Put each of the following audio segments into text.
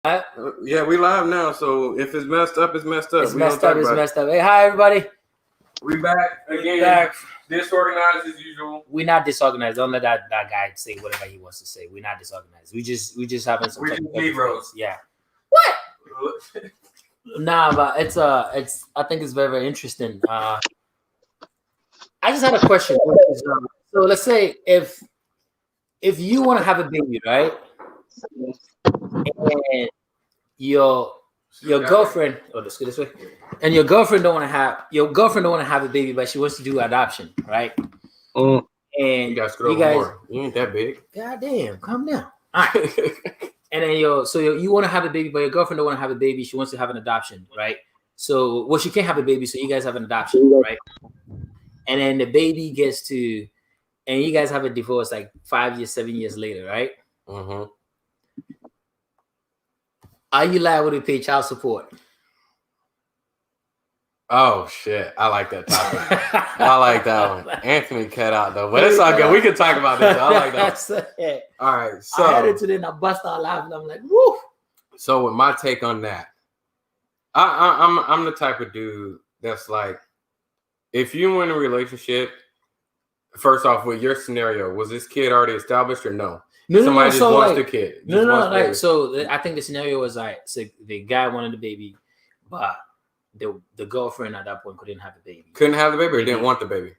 Yeah, we live now. So if it's messed up, it's messed up. It's messed up. It's messed up. Hey, hi everybody. We back again. Disorganized as usual. We're not disorganized. Don't let that guy say whatever he wants to say. We're not disorganized. We just having some. We just Negroes. Yeah. What? Nah, but it's I think it's very interesting. I just had a question. So let's say if you want to have a baby, right? And your girlfriend, let's go this way. And your girlfriend don't want to have a baby, but she wants to do adoption, right? And you guys, more. You ain't that big. God damn, calm down. All right. And then you want to have a baby, but your girlfriend don't want to have a baby. She wants to have an adoption, right? So she can't have a baby, so you guys have an adoption, right? And then the baby gets to, and you guys have a divorce like 5 years, 7 years later, right? Mm-hmm. Are you liable to pay child support? Oh shit! I like that topic. I like that one. Anthony cut out though, but it's all good. We can talk about this. I like that. All right, so I had it today and I bust out laughing. I'm like, woo. So with my take on that, I'm the type of dude that's like, if you in a relationship, first off, with your scenario, was this kid already established or no? Somebody just wants the kid. No. So I think the scenario was like, so the guy wanted the baby, but the girlfriend at that point couldn't have the baby. Couldn't have the baby or didn't want the baby?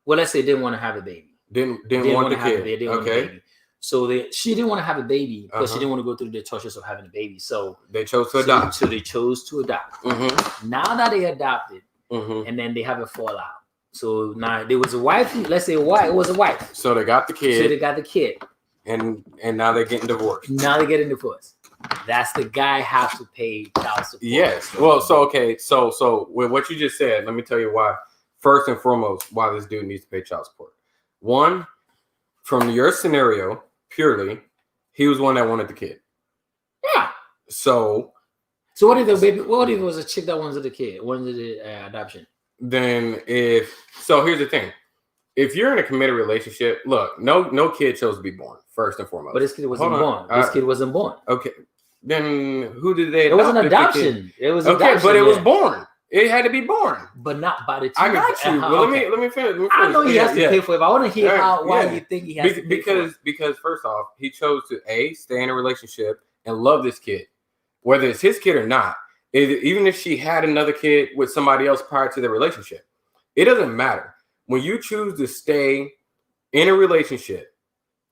Well, let's say didn't want to have a baby. Didn't want the kid. Okay. So she didn't want to have a baby because she didn't want to go through the tortures of having a baby. So they chose to adopt. So they chose to adopt. Mm-hmm. Now that they adopted, and then they have a fallout. So now there was a wife. Let's say it was a wife. So they got the kid. And now they're getting divorced. Now they're getting divorced. That's the guy has to pay child support. Yes. Well, so with what you just said, let me tell you why. First and foremost, why this dude needs to pay child support. One, from your scenario, purely, he was one that wanted the kid. Yeah. So what if it was a chick that wanted the kid, wanted the adoption? Then here's the thing. If you're in a committed relationship, look, no kid chose to be born, first and foremost. But this kid wasn't born. This kid wasn't born. Okay. Then who did they adopt? It was an adoption. It was adoption, but it was born. It had to be born. But not by the I got you. Well, let me finish. I know he has to pay for it, but I want to hear why you think he has to pay for it. Because first off, he chose to stay in a relationship and love this kid. Whether it's his kid or not, even if she had another kid with somebody else prior to the relationship, it doesn't matter. When you choose to stay in a relationship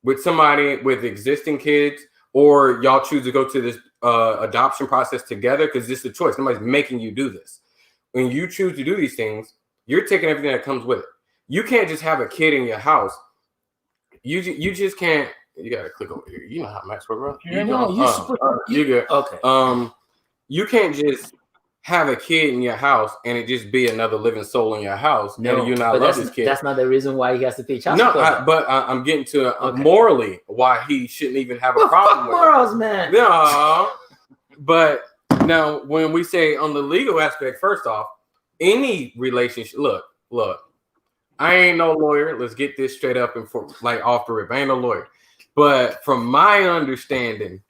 with somebody with existing kids, or y'all choose to go to this adoption process together, because this is a choice. Nobody's making you do this. When you choose to do these things, you're taking everything that comes with it. You can't just have a kid in your house. You just can't. You gotta click over here. You know how Max works, bro. You good? Okay. You can't just have a kid in your house and it just be another living soul in your house. No, and you not love this kid. That's not the reason why he has to pay child support. But I'm getting to morally why he shouldn't even have a problem with morals, man. No, but now when we say on the legal aspect, first off, any relationship. Look, I ain't no lawyer. Let's get this straight up and off the rip. I ain't no lawyer, but from my understanding,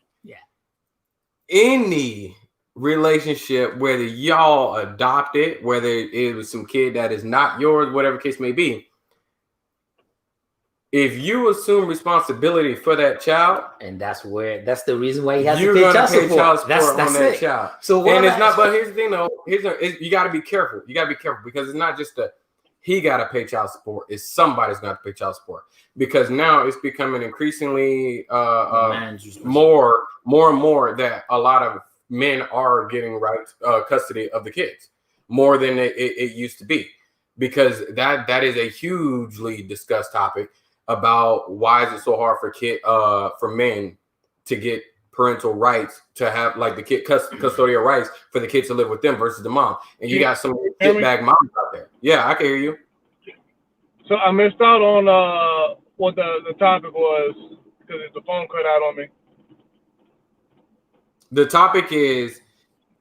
any relationship, whether y'all adopted, whether it was some kid that is not yours, whatever case may be, if you assume responsibility for that child, and that's the reason why he has to pay child support. That's on that child. So and it's not. But here's the thing, though. You got to be careful. You got to be careful because it's not just he got to pay child support. It's somebody's got to pay child support because now it's becoming increasingly more and more that a lot of men are getting custody of the kids more than it used to be, because that is a hugely discussed topic about why is it so hard for men to get parental rights, to have like the kid custodial rights for the kids to live with them versus the mom. And you got some shitbag moms out there. Yeah, I can hear you. So I missed out on what the topic was because the phone cut out on me. The topic is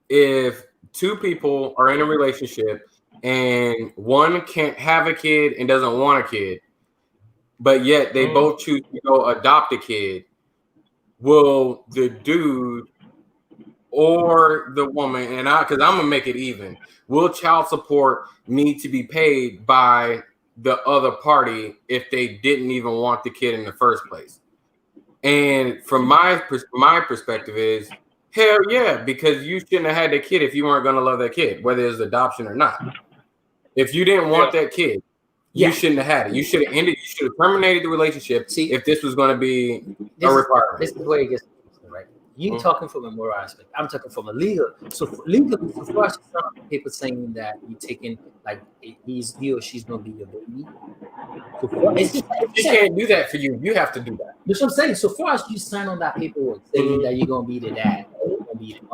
if two people are in a relationship and one can't have a kid and doesn't want a kid, but yet they both choose to go adopt a kid, will the dude or the woman, and because I'm gonna make it even. Will child support need to be paid by the other party if they didn't even want the kid in the first place? And from my perspective is hell yeah, because you shouldn't have had that kid if you weren't gonna love that kid, whether it's adoption or not. If you didn't want that kid, you shouldn't have had it. You should have ended. You should have terminated the relationship. See, if this was going to be a requirement. This is where it gets right. You talking from a moral aspect. I'm talking from a legal. So legally, so far as people saying that you're taking like he or she's gonna be your baby. So you can't do that for you. You have to do that. That's what I'm saying. So far as you sign on that paperwork saying that you're gonna be the dad,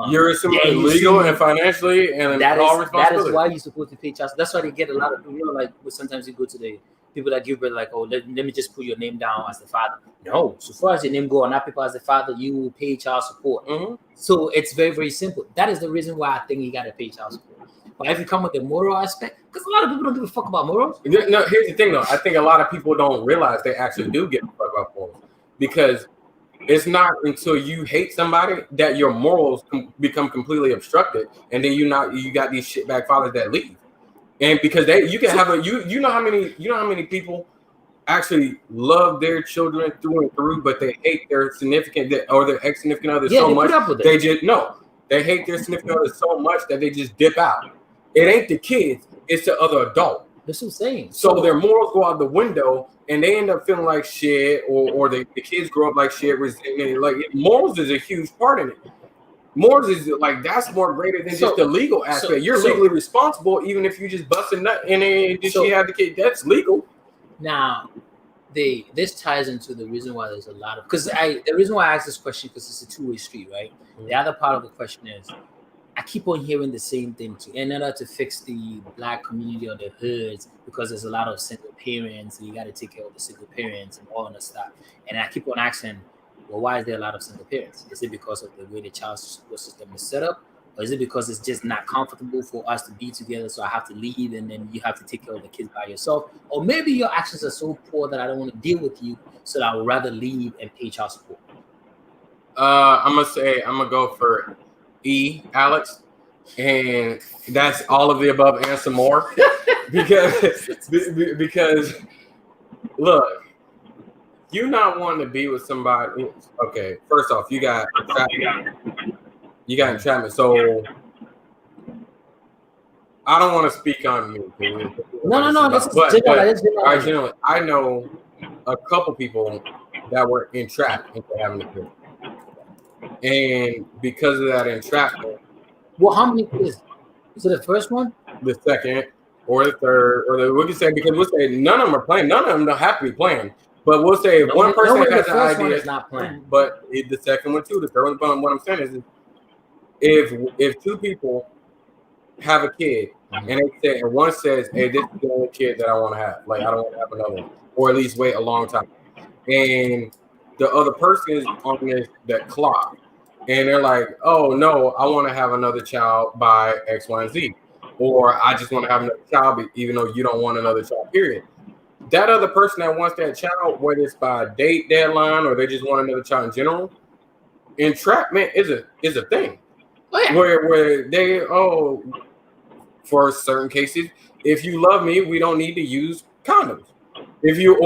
you're assuming legal and financially and all responsibility. That is why you're supposed to pay child. That's why they get a lot of people. Like sometimes you go to the people that give birth, like, oh, let me just put your name down as the father. No, so far as your name go on that paper as the father, you will pay child support. So it's very, very simple. That is the reason why I think you got to pay child support. But if you come with the moral aspect, because a lot of people don't give a fuck about morals. No, here's the thing though. I think a lot of people don't realize they actually do give a fuck about morals, because it's not until you hate somebody that your morals become completely obstructed, and then you got these shitbag fathers that leave. And because you can have you know how many people actually love their children through and through, but they hate their significant or their ex significant other so much they hate their significant other so much that they just dip out. It ain't the kids, it's the other adult. That's what I'm saying. So their morals go out the window, and they end up feeling like shit, or the kids grow up like shit. Like morals is a huge part in it. Morals is like that's more greater than just the legal aspect. You're legally responsible, even if you just bust a nut and then she had the kid. That's legal. Now, this ties into the reason why there's a lot of the reason why I asked this question because it's a two-way street, right? The other part of the question is I keep on hearing the same thing too. In order to fix the black community or the hoods, because there's a lot of single parents, and you got to take care of the single parents and all that stuff. And I keep on asking, well, why is there a lot of single parents? Is it because of the way the child support system is set up? Or is it because it's just not comfortable for us to be together, so I have to leave and then you have to take care of the kids by yourself? Or maybe your actions are so poor that I don't want to deal with you, so that I would rather leave and pay child support. I'm gonna go for E, Alex, and that's all of the above and some more. because look, you not wanting to be with somebody. Okay, first off, you got entrapment. So I don't want to speak on you. No. This is general. I know a couple people that were entrapped into having a kid. And because of that entrapment, well, how many kids? Is it the first one, the second, or the third, or we can say because we'll say none of them are playing. None of them don't have to be playing. But we'll say if one person has an idea, is not playing. But the second one too, the third one. But what I'm saying is, if two people have a kid and they say, and one says, "Hey, this is the only kid that I want to have. Like I don't want to have another one, or at least wait a long time," and the other person is on that clock, and they're like, "Oh no, I want to have another child by X, Y, and Z," or "I just want to have another child, even though you don't want another child." Period. That other person that wants that child, whether it's by a date deadline or they just want another child in general, entrapment is a thing. Oh, yeah. Where they for certain cases, if you love me, we don't need to use condoms. If you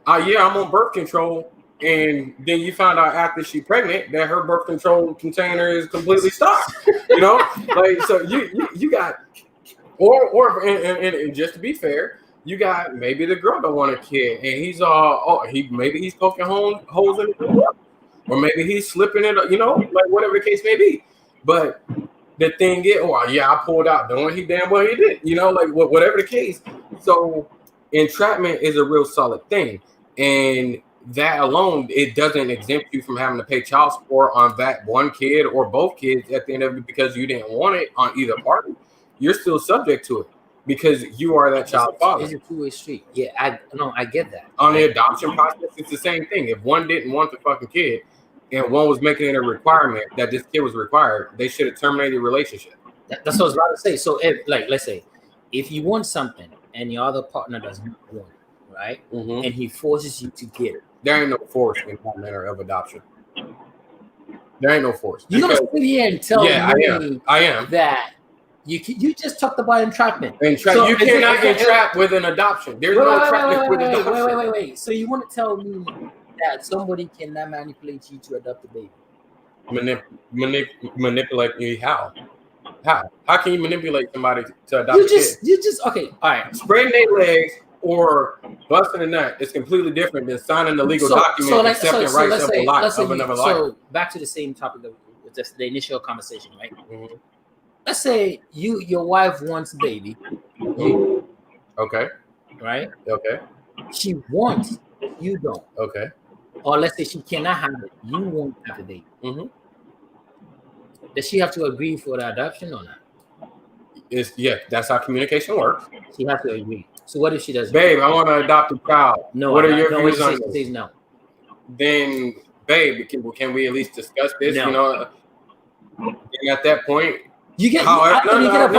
I'm on birth control. And then you find out after she's pregnant that her birth control container is completely stocked. Like so you got, and just to be fair, you got maybe the girl don't want a kid, and he's maybe he's poking holes in it, or maybe he's slipping it, like whatever the case may be. But the thing is, I pulled out, knowing he damn well he did, like whatever the case. So entrapment is a real solid thing, and that alone, it doesn't exempt you from having to pay child support on that one kid or both kids at the end of it because you didn't want it on either party. You're still subject to it because you are that child's father. It's a two-way street. Yeah, I get that. On the adoption process, it's the same thing. If one didn't want the fucking kid and one was making it a requirement that this kid was required, they should have terminated the relationship. That's what I was about to say. So, let's say, if you want something and your other partner doesn't want it, right? Mm-hmm. And he forces you to get it. There ain't no force in that matter of adoption. There ain't no force. You're gonna sit here and tell me I am that you just talked about entrapment. You cannot entrap with an adoption. There's no entrapment with adoption. Wait. So you want to tell me that somebody cannot manipulate you to adopt a baby? Manipulate you how? How can you manipulate somebody to adopt you just okay. All right. Spreading their legs or busting a nut is completely different than signing the legal document accepting rights of another life. So back to the same topic of just the initial conversation, right? Mm-hmm. Let's say your wife wants a baby. Okay. Right? Okay. She wants, you don't. Okay. Or let's say she cannot have it. You won't have the baby. Mm-hmm. Does she have to agree for the adoption or not? That's how communication works. She has to agree. So what if she doesn't? Babe, I want to adopt a child. No. What are your views on this? She says no. Then, babe, can we at least discuss this? No. You know, and at that point, you get a point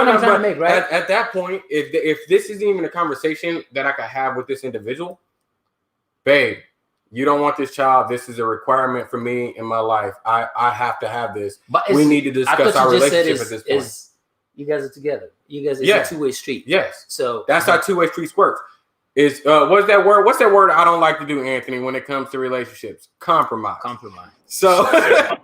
I'm trying to make, right? At that point, if this isn't even a conversation that I could have with this individual, babe, you don't want this child. This is a requirement for me in my life. I have to have this. But we need to discuss our relationship at this point. You guys are together. You guys, it's a two-way street. Yes. So that's how two-way streets work. Is what's that word? What's that word I don't like to do, Anthony, when it comes to relationships? Compromise. So well,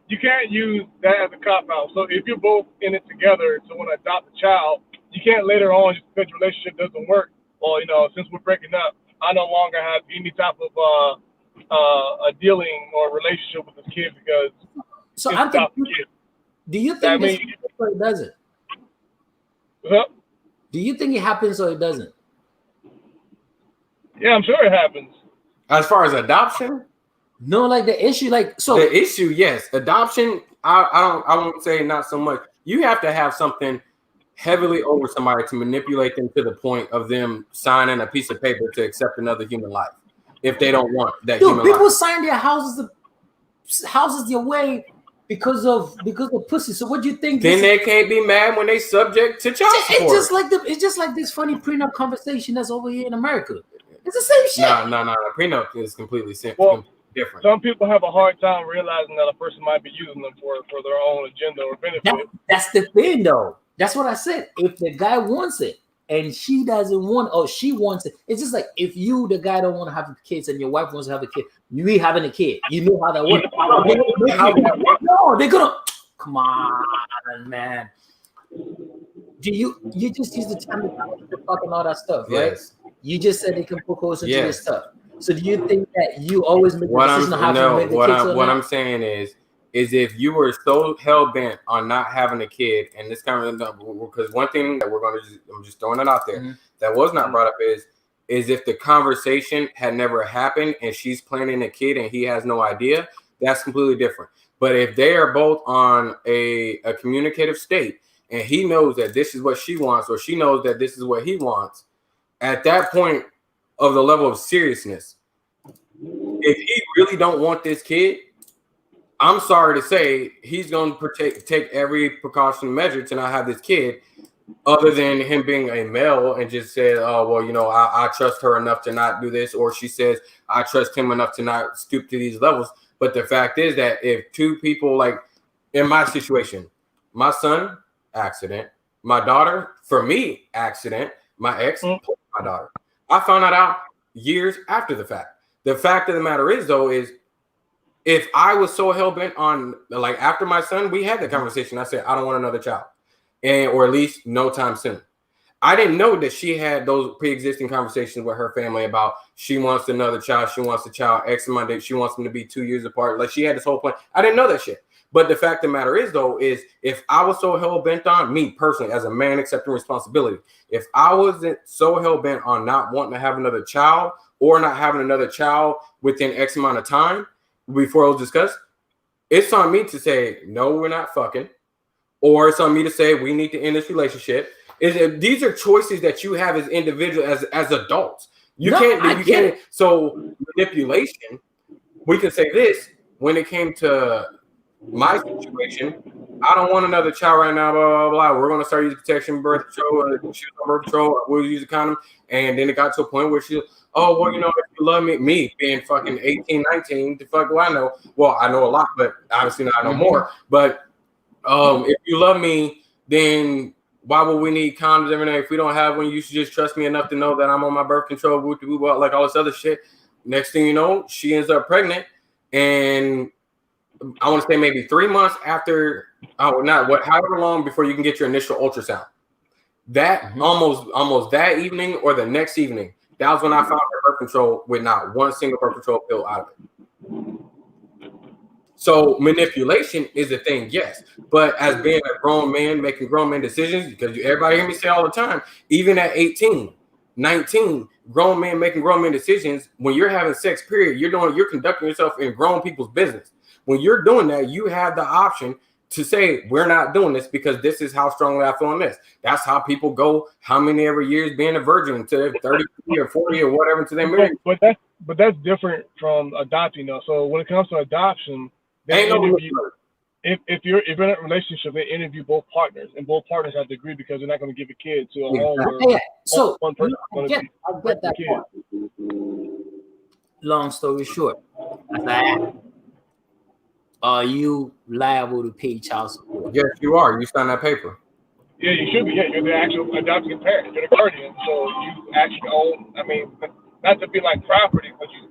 you can't use that as a cop out. So if you're both in it together to want to adopt a child, you can't later on, just because your relationship doesn't work, or since we're breaking up, I no longer have any type of a dealing or relationship with this kid because so I'm thinking, do you think this happens or it doesn't? Huh? Do you think it happens or it doesn't? Yeah, I'm sure it happens. As far as adoption? No, like the issue, the issue, yes. Adoption, I won't say not so much. You have to have something heavily over somebody to manipulate them to the point of them signing a piece of paper to accept another human life if they don't want that human life. People sign their houses their way because of pussy. So what do you think? Then they can't be mad when they subject to child support. It's just like this funny prenup conversation that's over here in America. It's the same shit. No. Prenup is completely different. Some people have a hard time realizing that a person might be using them for their own agenda or benefit. That's the thing, though. That's what I said. If the guy wants it and she doesn't want, or she wants it, it's just like if you, the guy, don't want to have kids and your wife wants to have a kid, you be having a kid. You know how that works. No, they're gonna. Come on, man. Do you just use the time to fuck and all that stuff, right? Yes. You just said they can put close into this stuff. So do you think that you always make the decision on how to make the kids? What I'm saying is if you were so hell bent on not having a kid, and this kind of because one thing that I'm just throwing it out there that was not brought up is if the conversation had never happened and she's planning a kid and he has no idea, that's completely different. But if they are both on a communicative state and he knows that this is what she wants or she knows that this is what he wants, at that point of the level of seriousness, if he really don't want this kid, I'm sorry to say he's going to take every precaution measure to not have this kid, other than him being a male and just said, oh, well, I trust her enough to not do this. Or she says, I trust him enough to not stoop to these levels. But the fact is that if two people, like in my situation, my son, accident, my daughter, for me, accident, my ex, my daughter. I found that out years after the fact. The fact of the matter is, though, is if I was so hell-bent on, like, after my son, we had the conversation. I said, I don't want another child, or at least no time soon. I didn't know that she had those pre-existing conversations with her family about she wants another child, she wants a child X amount of, she wants them to be 2 years apart. Like, she had this whole plan. I didn't know that shit. But the fact of the matter is, though, is if I was so hell-bent on, me personally, as a man accepting responsibility, if I wasn't so hell-bent on not wanting to have another child or not having another child within X amount of time before it was discussed, it's on me to say, no, we're not fucking. Or it's on me to say, we need to end this relationship. These are choices that you have as individuals, as adults. You can't. So manipulation, we can say this, when it came to my situation, I don't want another child right now, blah, blah, blah. We're going to start using protection, birth control, she was on birth control, we'll use a condom. And then it got to a point where she, oh, well, you know, if you love me being fucking 18, 19, the fuck do I know? Well, I know a lot, but obviously not, I know more. But if you love me, then why would we need condoms every night? If we don't have one, you should just trust me enough to know that I'm on my birth control, like all this other shit. Next thing you know, she ends up pregnant. And I want to say maybe 3 months after, however long before you can get your initial ultrasound. That almost that evening or the next evening, that was when I found her birth control with not one single birth control pill out of it. So manipulation is a thing, yes. But as being a grown man making grown man decisions, because everybody hear me say all the time, even at 18, 19, grown men making grown men decisions, when you're having sex, period, you're conducting yourself in grown people's business. When you're doing that, you have the option to say, we're not doing this because this is how strongly I feel on this. That's how people go how many ever years being a virgin to 30 or 40 or whatever to their marriage. But that's different from adopting though. So when it comes to adoption, if you're in a relationship, they interview both partners, and both partners have to agree because they're not going to give a kid to a home where one person is going to get that part. Long story short, are you liable to pay child support? Yes, you are. You signed that paper. Yeah, you should be. Yeah, you're the actual adopting parent. You're the guardian, so you actually own. I mean, not to be like property, but you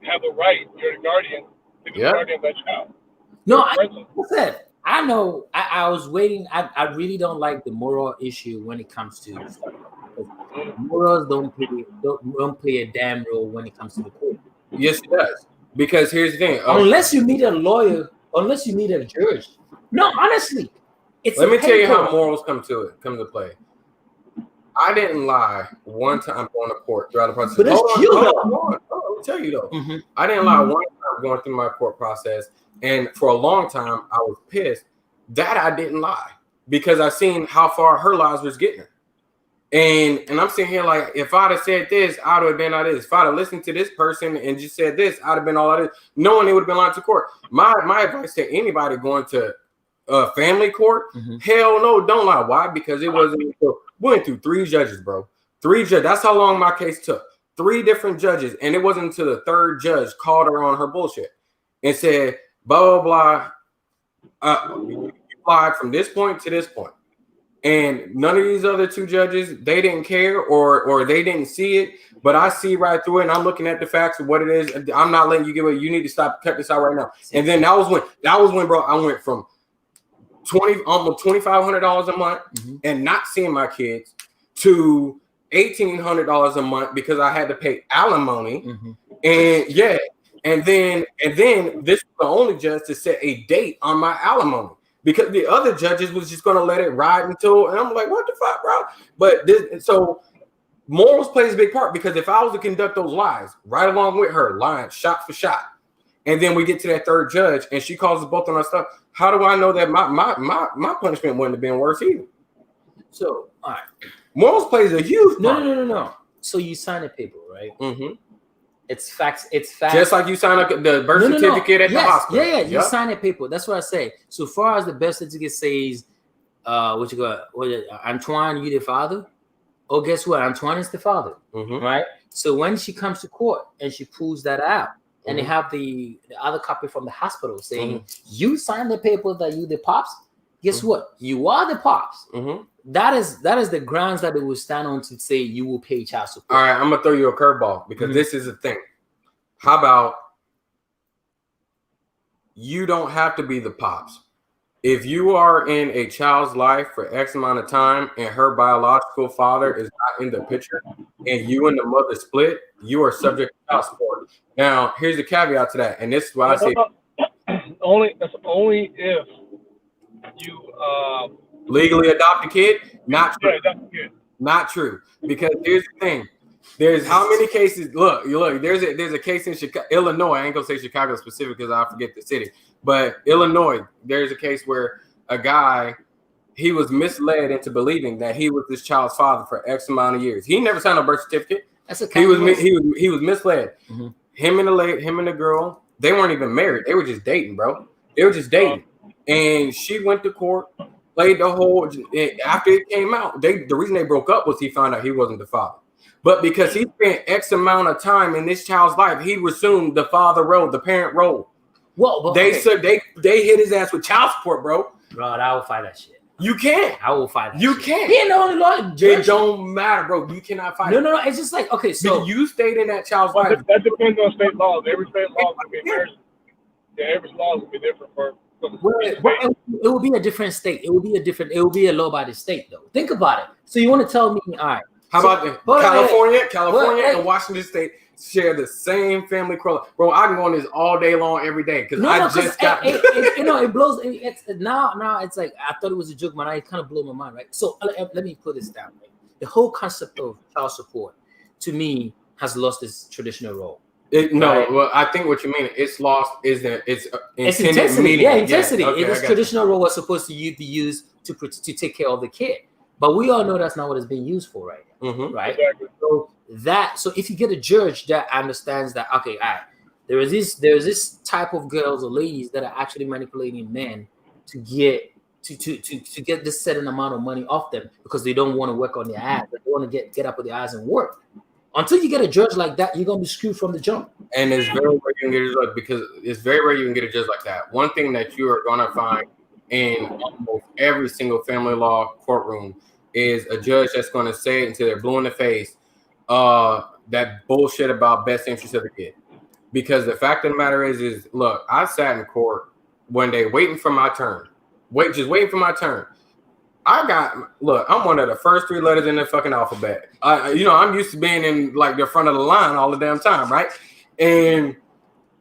have the right. You're the guardian to be the guardian of that child. No, I said I know. I was waiting. I really don't like the moral issue when it comes to morals. Don't play a damn role when it comes to the court. Yes, it does. Because here's the thing. Unless you meet a lawyer, unless you meet a judge. No, honestly, let me tell you how morals come to play. I didn't lie one time going to court throughout the process. But it's cute though. Let me tell you though. I didn't lie one time going through my court process. And for a long time, I was pissed that I didn't lie because I seen how far her lies was getting her. And I'm sitting here like, if I'd have said this, I'd have been all this. If I'd have listened to this person and just said this, I'd have been all this. No one would have been lying to court. My advice to anybody going to family court, hell no, don't lie. Why? Because it wasn't until we went through 3 judges, bro. 3 judges. That's how long my case took. 3 different judges. And it wasn't until the 3rd judge called her on her bullshit and said, blah, blah, blah. You lied from this point to this point. And none of these other 2 judges, they didn't care or they didn't see it. But I see right through it, and I'm looking at the facts of what it is. I'm not letting you give it. You need to cut this out right now. And then that was when, bro, I went from almost $2,500 a month and not seeing my kids to $1,800 a month because I had to pay alimony. And then this was the only judge to set a date on my alimony. Because the other judges was just going to let it ride until, and I'm like, what the fuck, bro? But so morals plays a big part because if I was to conduct those lies right along with her, lying shot for shot, and then we get to that 3rd judge and she calls us both on our stuff, how do I know that my punishment wouldn't have been worse either? So, all right. Morals plays a huge part. No. So you sign a paper, right? It's facts. It's facts. Just like you sign up the birth certificate at the hospital. Yeah. You sign a paper. That's what I say. So far as the birth certificate says, Antoine, you the father. Oh, guess what? Antoine is the father, right? So when she comes to court and she pulls that out, and they have the other copy from the hospital saying you signed the paper that you the pops. Guess what? You are the pops. That is the grounds that they will stand on to say you will pay child support. All right, I'm gonna throw you a curveball because this is the thing. How about you don't have to be the pops? If you are in a child's life for X amount of time and her biological father is not in the picture and you and the mother split, you are subject to child support. Now, here's the caveat to that, and this is why I say that's only if you legally adopt a kid. Not true. Yeah, not true. Because here's the thing. There's how many cases? Look. There's a case in Chicago, Illinois. I ain't gonna say Chicago specific because I forget the city. But Illinois, there's a case where a guy, he was misled into believing that he was this child's father for X amount of years. He never signed a birth certificate. He was misled. Him and the girl, they weren't even married. They were just dating, bro. They were just dating. and she went to court, played the whole. After it came out, the reason they broke up was he found out he wasn't the father. But because he spent X amount of time in this child's life, he resumed the father role, the parent role. Well, they said they hit his ass with child support, bro. Bro, I will fight that shit. You can't. I will fight that. You shit. can't. He ain't the only law. It don't matter, bro. You cannot fight. No. It's just like, okay, so you stayed in that child's life. That depends on state laws. Every state law will be different. Yeah, every law will be different for. It will be a different state. It will be a law by the state, though. Think about it. So you want to tell me, all right? How about California and Washington State share the same family correlation, bro? I can go on this all day long, every day because it blows. Now it's like I thought it was a joke, man. It kind of blew my mind, right? So let me put this down. Right? The whole concept of child support, to me, has lost its traditional role. Well, I think what you mean it's lost is that it's intensity. Meaning. Yeah, intensity. Yeah, okay, its traditional role was supposed to be used to take care of the kid, but we all know that's not what it's being used for right now, right? Exactly. So if you get a judge that understands that, okay, all right, there's this type of girls or ladies that are actually manipulating men to get this certain amount of money off them because they don't want to work on their ass, they want to get up with their eyes and work. Until you get a judge like that, you're gonna be screwed from the jump. And it's very rare you can get a judge because it's very rare you can get a judge like that. One thing that you are gonna find in almost every single family law courtroom is a judge that's gonna say it until they're blue in the face, that bullshit about best interest of the kid. Because the fact of the matter is look, I sat in court one day waiting for my turn. Waiting for my turn. I'm one of the first 3 letters in the fucking alphabet. I'm used to being in like the front of the line all the damn time, right? And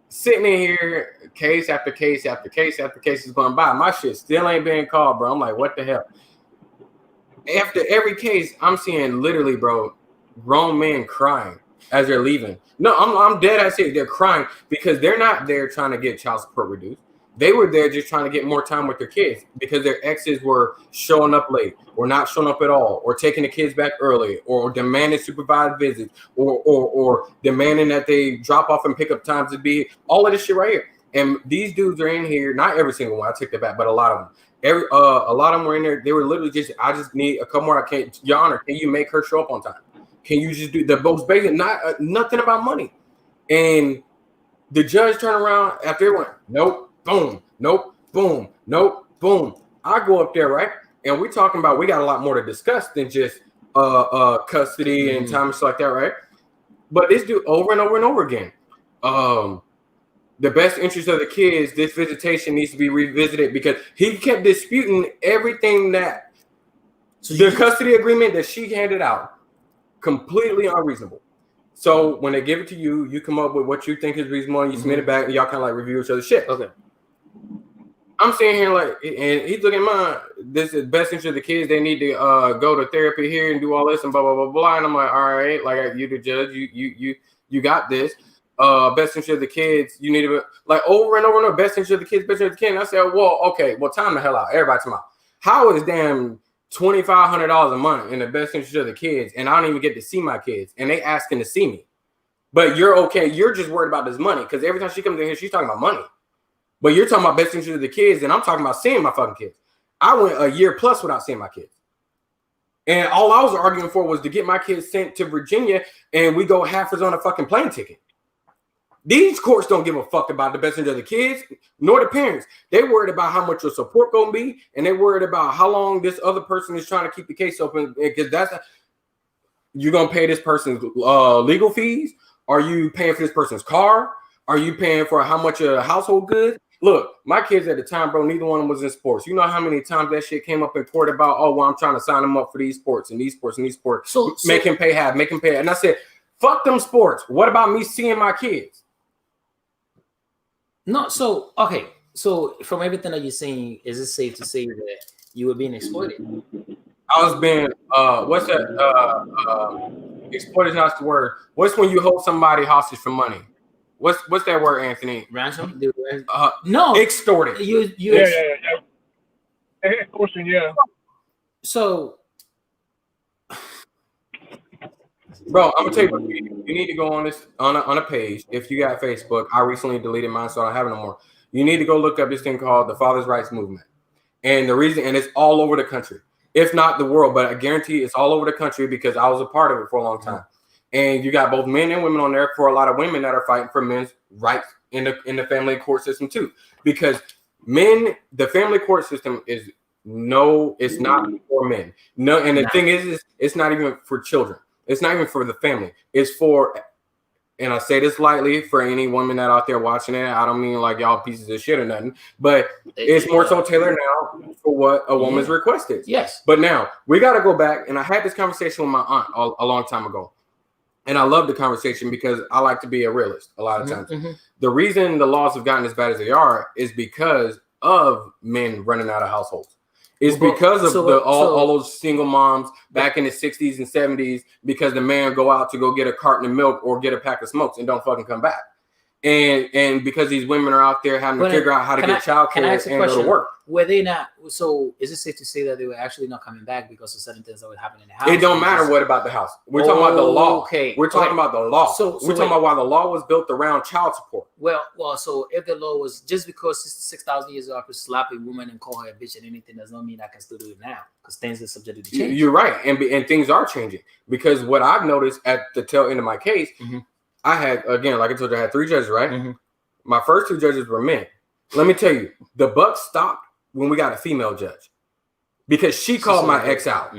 sitting in here, case after case after case after case is going by. My shit still ain't being called, bro. I'm like, what the hell? After every case, I'm seeing literally, bro, grown men crying as they're leaving. No, I'm dead ass serious. They're crying because they're not there trying to get child support reduced. They were there just trying to get more time with their kids because their exes were showing up late or not showing up at all or taking the kids back early or demanding supervised visits or demanding that they drop off and pick up times to be all of this shit right here. And these dudes are in here, not every single one, I take that back, but a lot of them. A lot of them were in there. They were literally just, I just need a couple more. Your Honor, can you make her show up on time? Can you just do the most basic, nothing about money? And the judge turned around after it went, nope. Boom, nope, boom, nope, boom. I go up there, right? And we talking about we got a lot more to discuss than just custody and time and stuff like that, right? But this dude over and over and over again. The best interest of the kids, this visitation needs to be revisited because he kept disputing everything that the custody agreement that she handed out, completely unreasonable. So when they give it to you, you come up with what you think is reasonable and you submit it back and y'all kind of like review each other's shit. Okay. I'm sitting here like, and he's looking at mine. This is best interest of the kids. They need to go to therapy here and do all this and blah blah blah blah. And I'm like, all right, like you the judge, you got this. Best interest of the kids. You need to like over and over and over. Best interest of the kids. Best interest of the kids. And I said, well, okay, well, time the hell out. Everybody, time out. How is damn $2,500 a month in the best interest of the kids, and I don't even get to see my kids, and they asking to see me? But you're okay. You're just worried about this money because every time she comes in here, she's talking about money. But you're talking about best interest of the kids, and I'm talking about seeing my fucking kids. I went a year plus without seeing my kids. And all I was arguing for was to get my kids sent to Virginia, and we go halfers on a fucking plane ticket. These courts don't give a fuck about the best interest of the kids, nor the parents. They worried about how much your support gonna be, and they worried about how long this other person is trying to keep the case open. Because you're gonna pay this person's legal fees. Are you paying for this person's car? Are you paying for how much household goods? Look, my kids at the time, bro, neither one of them was in sports. You know how many times that shit came up in court about, oh, well, I'm trying to sign them up for these sports and these sports and these sports. So make him pay half, make him pay. And I said, fuck them sports. What about me seeing my kids? No, so, okay. So from everything that you're saying, is it safe to say that you were being exploited? I was being, what's that? Exploited is not the word. What's when you hold somebody hostage for money? What's that word, Anthony? Ransom? No. Extorted. Yeah. Extortion, yeah. So, bro, I'm gonna tell you what you need to go on this on a page. If you got Facebook, I recently deleted mine, so I don't have it no more. you need to go look up this thing called the Father's Rights Movement. And the reason, and it's all over the country, if not the world, but I guarantee it's all over the country because I was a part of it for a long time. And you got both men and women on there for a lot of women that are fighting for men's rights in the family court system too. Because the family court system it's not for men. No, and the thing is it's not even for children. It's not even for the family. It's for, and I say this lightly for any woman that out there watching it. I don't mean like y'all pieces of shit or nothing, but it's more so tailored now for what a woman's request is. Yes. But now we got to go back, and I had this conversation with my aunt a long time ago, and I love the conversation because I like to be a realist a lot of times. The reason the laws have gotten as bad as they are is because of men running out of households. It's because of all those single moms back in the 60s and 70s because the man go out to go get a carton of milk or get a pack of smokes and don't fucking come back. And because these women are out there having to figure out how to get childcare and go to work. Were they not? So is it safe to say that they were actually not coming back because of certain things that would happen in the house? It don't matter what about the house. We're talking about the law. Okay. We're talking about the law. So we're talking about why the law was built around child support. Well, so if the law was just because 6,000 years ago I could slap a woman and call her a bitch and anything does not mean I can still do it now because things are subject to change. You're right, and things are changing because what I've noticed at the tail end of my case, I had, again, like I told you, I had 3 judges, right? My first 2 judges were men. Let me tell you, the buck stopped when we got a female judge because she called my ex out.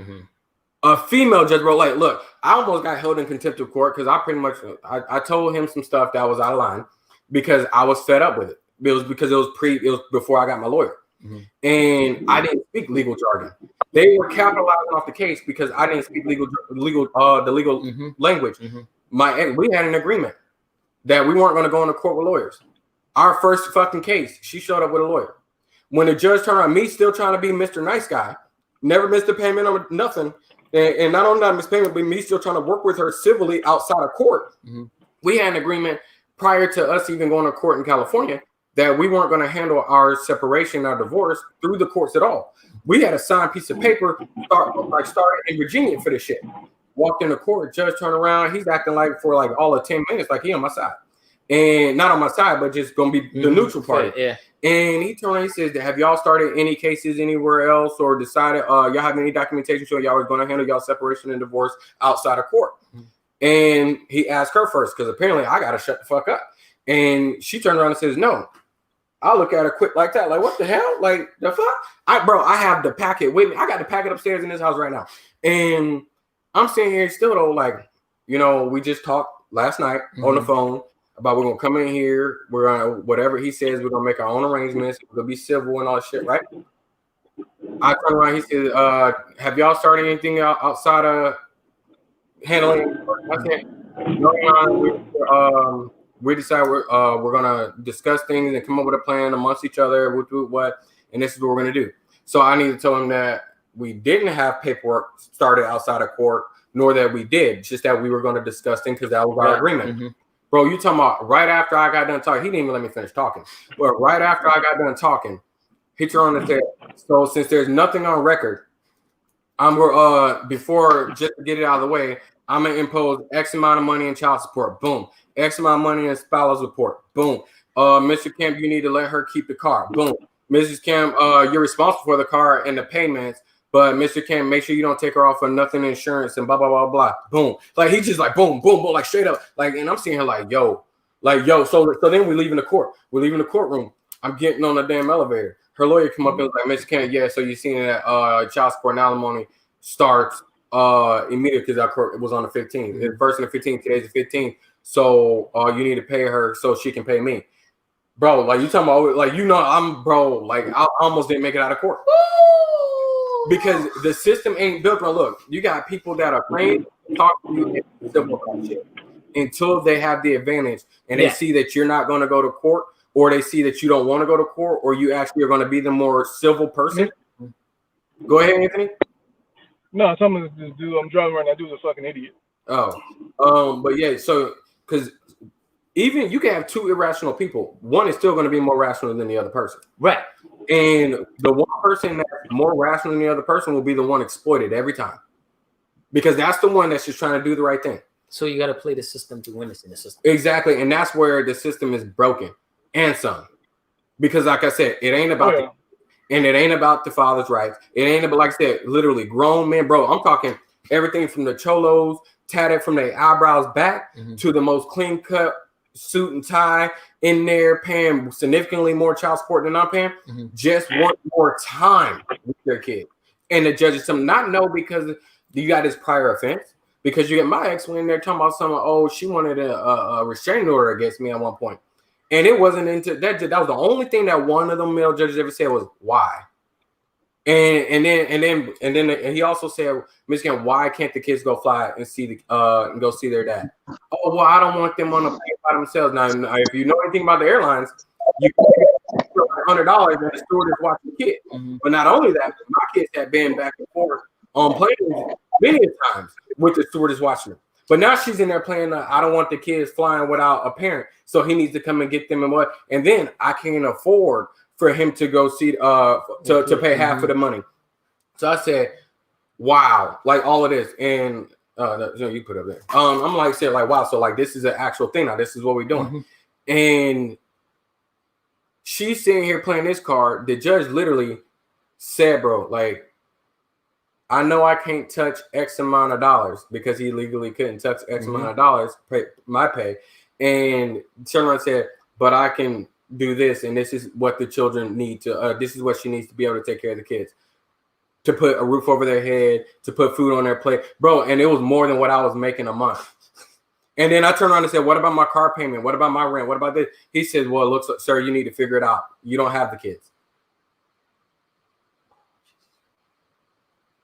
A female judge wrote, like, look, I almost got held in contempt of court because I pretty much, I told him some stuff that was out of line because I was fed up with it. It was because it was before I got my lawyer. And I didn't speak legal jargon. They were capitalizing off the case because I didn't speak the legal language. My ex, we had an agreement that we weren't going to go into court with lawyers. Our first fucking case, she showed up with a lawyer. When the judge turned around, me still trying to be Mr. Nice Guy, never missed a payment or nothing, and not only not missed payment, but me still trying to work with her civilly outside of court. We had an agreement prior to us even going to court in California that we weren't going to handle our separation, our divorce through the courts at all. We had a signed piece of paper, started in Virginia for this shit. Walked into court, judge turned around, he's acting like for like all of 10 minutes, like he on my side. And not on my side, but just gonna be the neutral party. Yeah. And he turned around, he says, have y'all started any cases anywhere else or decided y'all have any documentation showing y'all was gonna handle y'all separation and divorce outside of court? And he asked her first, because apparently I gotta shut the fuck up. And she turned around and says, no. I look at her quick like that, like what the hell? Like the fuck? I have the packet with me. I got the packet upstairs in this house right now. And I'm sitting here still though, like, you know, we just talked last night on the phone about we're gonna come in here, we're gonna whatever he says, we're gonna make our own arrangements, we're gonna be civil and all that shit, right? I turn around, he said, have y'all started anything outside of handling? I said, no, we decided we're gonna discuss things and come up with a plan amongst each other, what, and this is what we're gonna do. So I need to tell him that we didn't have paperwork started outside of court, nor that we did, just that we were going to discuss things because that was our agreement. Bro, you talking about right after I got done talking, he didn't even let me finish talking. But right after I got done talking, he turned and said, so since there's nothing on record, before, just to get it out of the way, I'm going to impose X amount of money in child support. Boom. X amount of money in spousal support. Boom. Mr. Kemp, you need to let her keep the car. Boom. Mrs. Kemp, you're responsible for the car and the payments. But Mr. Kemp, make sure you don't take her off for nothing insurance and blah, blah, blah, blah. Boom. Like, he just like, boom, boom, boom, like straight up. Like, and I'm seeing her like, yo. So then we leaving the court. We're leaving the courtroom. I'm getting on the damn elevator. Her lawyer come up and was like, Mr. Kemp, yeah, so you seen that child support and alimony starts immediately because it was on the 15th. It's first and the 15th. Today's the 15th. So you need to pay her so she can pay me. Bro, like you talking about, like, you know, like I almost didn't make it out of court. Because the system ain't built on, look, you got people that are trained to talk to you in simple shit until they have the advantage and they see that you're not going to go to court or they see that you don't want to go to court or you actually are going to be the more civil person. Go ahead, Anthony. No, some of this dude, I'm driving right now, dude's a fucking idiot. But yeah, so, because even you can have 2 irrational people. One is still going to be more rational than the other person. Right. And the one person that's more rational than the other person will be the one exploited every time. Because that's the one that's just trying to do the right thing. So you got to play the system to win this in the system. Exactly. And that's where the system is broken and some. because like I said, it ain't about and it ain't about the father's rights. It ain't about, like I said, literally grown men, bro. I'm talking everything from the cholos tatted from their eyebrows back to the most clean cut suit and tie in there, paying significantly more child support than I'm paying. Just want more time with their kid. And the judges some not know because you got this prior offense. Because you get my ex when they're talking about someone, oh, she wanted a restraining order against me at one point. And it wasn't into that. That was the only thing that one of the male judges ever said was why. And then he also said, Michigan, why can't the kids go fly and see and go see their dad? Oh, well, I don't want them on a plane by themselves. Now, if you know anything about the airlines, you pay $100 and the stewardess watching the kid. But not only that, my kids have been back and forth on planes many times with the stewardess watching them. But now she's in there playing, I don't want the kids flying without a parent, so he needs to come and get them and what. And then I can't afford for him to go see, to pay half of the money. So I said, wow, like all of this. And you put up there. I'm like, said like, wow, so like this is an actual thing now. This is what we're doing. And she's sitting here playing this card. The judge literally said, bro, like, I know I can't touch X amount of dollars because he legally couldn't touch X amount of dollars, my pay. And Sherman said, but I can do this. And this is what the children need to, this is what she needs to be able to take care of the kids, to put a roof over their head, to put food on their plate, bro. And it was more than what I was making a month. And then I turned around and said, what about my car payment? What about my rent? What about this? He said, well, it looks like, sir, you need to figure it out. You don't have the kids.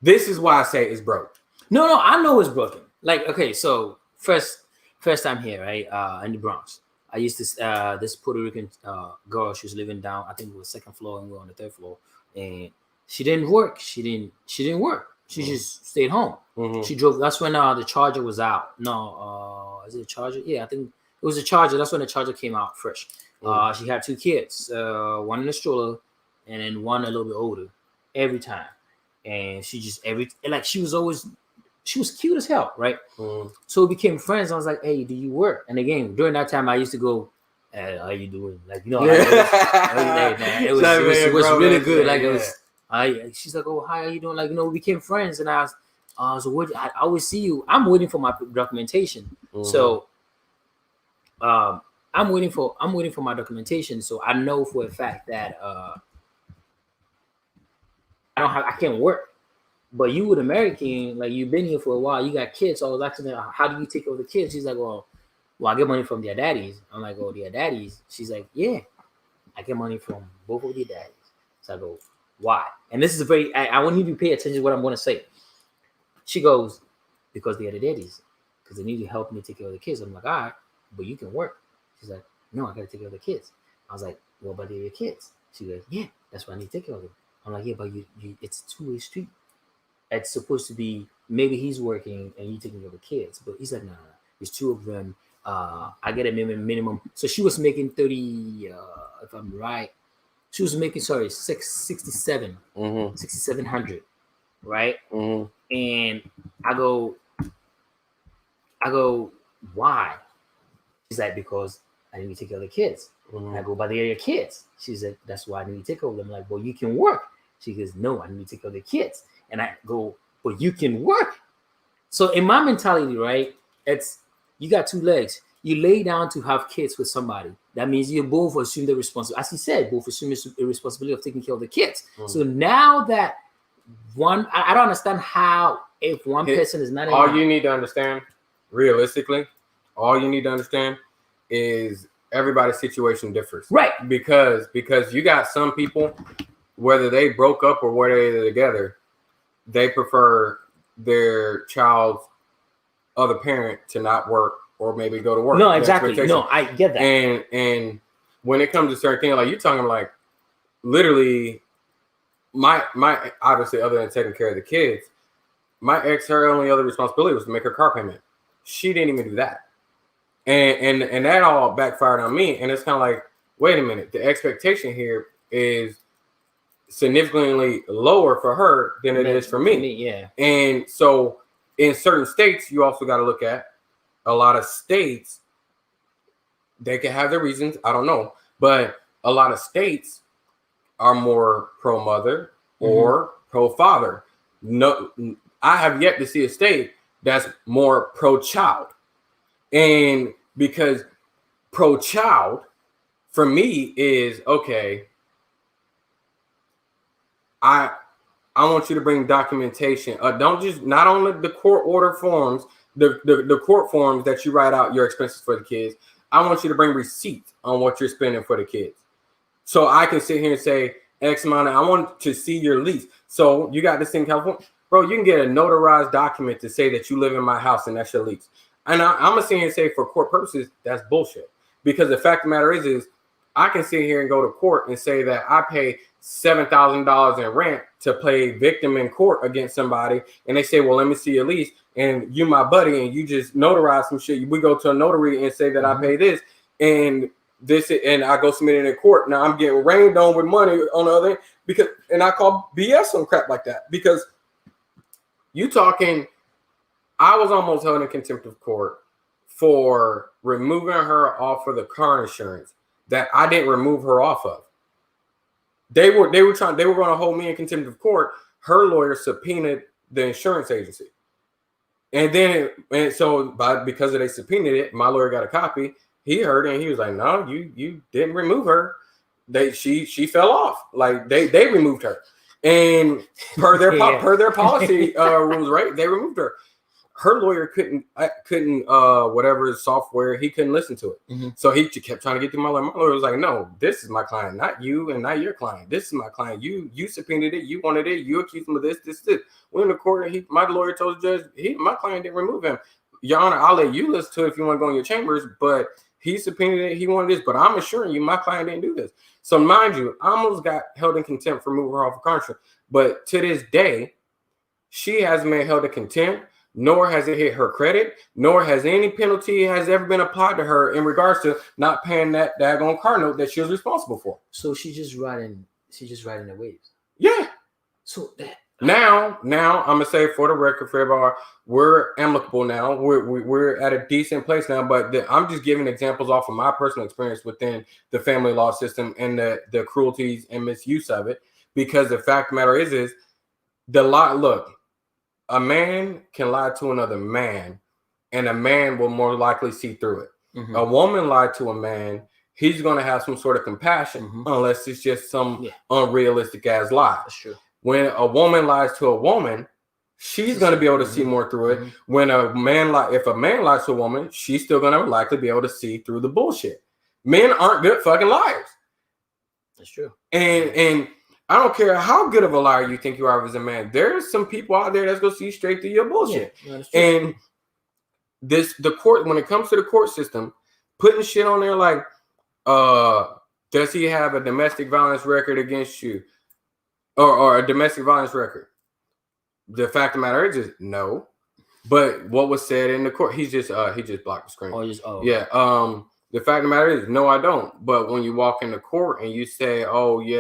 This is why I say it's broke. No, I know it's broken. Like, okay, so first time here, right? In the Bronx. I used to this Puerto Rican girl, she was living down, I think it was second floor and we were on the third floor. And she didn't work. She didn't work. She just stayed home. She drove. That's when the Charger was out. No, is it a Charger? Yeah, I think it was a Charger. That's when the Charger came out fresh. She had 2 kids, one in a stroller and then one a little bit older every time. And she just she was cute as hell, right? So we became friends. I was like, hey, do you work? And again, during that time I used to go, hey, how you doing? Like, you know, it was really good. Like it was she's like, oh, hi, how you doing? Like, you know, we became friends. And I was I always see you. I'm waiting for my documentation. So I'm waiting for my documentation. So I know for a fact that I can't work. But you with American, like you've been here for a while, you got kids. So I was asking her, how do you take care of the kids? She's like, well, I get money from their daddies. I'm like, oh, their daddies? She's like, yeah, I get money from both of their daddies. So I go, why? And this is I want you to pay attention to what I'm going to say. She goes, because they are the daddies. Because they need to help me take care of the kids. I'm like, all right, but you can work. She's like, no, I got to take care of the kids. I was like, what about your kids? She goes, yeah, that's why I need to take care of them. I'm like, yeah, but you it's a two-way street. It's supposed to be maybe he's working and you taking care of the kids, but he's like, no, there's 2 of them. I get a minimum. So she was making 30, if I'm right, she was making 67, 6,700, right? And I go, why? She's like, because I need to take care of the kids. I go, but they're your kids. She's like, that's why I need to take care of them. I'm like, well, you can work. She goes, no, I need to take care of the kids. And I go, well, you can work. So in my mentality, right, it's you got 2 legs. You lay down to have kids with somebody. That means you both assume the responsibility. As he said, both assume the responsibility of taking care of the kids. So now that I don't understand how if one person is not all you need to understand, realistically, all you need to understand is everybody's situation differs. Right. Because you got some people, whether they broke up or whether they're together, they prefer their child's other parent to not work or maybe go to work. No, exactly. No, I get that. And when it comes to certain things, like you're talking like literally my obviously other than taking care of the kids, my ex, her only other responsibility was to make her car payment. She didn't even do that. And that all backfired on me. And it's kind of like, wait a minute, the expectation here is significantly lower for her than it is for me. Yeah. And so in certain states, you also got to look at a lot of states. They can have their reasons. I don't know, but a lot of states are more pro mother or pro father. No, I have yet to see a state that's more pro child. And because pro child for me is okay, I want you to bring documentation. Don't just not only the court order forms, the court forms that you write out your expenses for the kids. I want you to bring receipts on what you're spending for the kids. So I can sit here and say X amount. I want to see your lease. So you got this thing in California, bro. You can get a notarized document to say that you live in my house and that's your lease. And I'm gonna sit here and say for court purposes, that's bullshit. Because the fact of the matter is I can sit here and go to court and say that I pay $7,000 in rent to play victim in court against somebody, and they say, "Well, let me see your lease," and you my buddy, and you just notarize some shit. We go to a notary and say that I pay this, and I go submit it in court. Now I'm getting rained on with money on the other end because, and I call BS on crap like that because you talking. I was almost held in contempt of court for removing her off of the car insurance that I didn't remove her off of. They were going to hold me in contempt of court. Her lawyer subpoenaed the insurance agency. Because they subpoenaed it, my lawyer got a copy. He heard it and he was like, "No, you didn't remove her. She fell off. Like they removed her." And per their policy rules, right? They removed her. Her lawyer couldn't whatever software, he couldn't listen to it. So he kept trying to get to my lawyer. My lawyer was like, "No, this is my client, not you and not your client. This is my client. You subpoenaed it, you wanted it, you accused him of this. Went in the court and my lawyer told the judge, my client didn't remove him. Your Honor, I'll let you listen to it if you want to go in your chambers, but he subpoenaed it, he wanted this, but I'm assuring you my client didn't do this." So mind you, I almost got held in contempt for moving her off of car insurance. But to this day, she hasn't been held in contempt, nor has it hit her credit, nor has any penalty has ever been applied to her in regards to not paying that daggone car note that she was responsible for. So she's just riding the waves. Yeah. So that now I'm gonna say for the record, for everybody, we're amicable now. We're at a decent place now. But I'm just giving examples off of my personal experience within the family law system and the cruelties and misuse of it. Because the fact of the matter is the law. Look. A man can lie to another man, and a man will more likely see through it. A woman lied to a man, he's going to have some sort of compassion, unless it's just some unrealistic ass lie. That's true. When a woman lies to a woman, she's going to be able to see more through it. When if a man lies to a woman, she's still going to likely be able to see through the bullshit. Men aren't good fucking liars. That's true. And I don't care how good of a liar you think you are as a man. There's some people out there that's gonna see straight through your bullshit. And the court, when it comes to the court system, putting shit on there like, does he have a domestic violence record against you, or a domestic violence record? The fact of the matter is no. But what was said in the court, he just blocked the screen. Yeah. The fact of the matter is no, I don't. But when you walk into court and you say, "Oh yeah,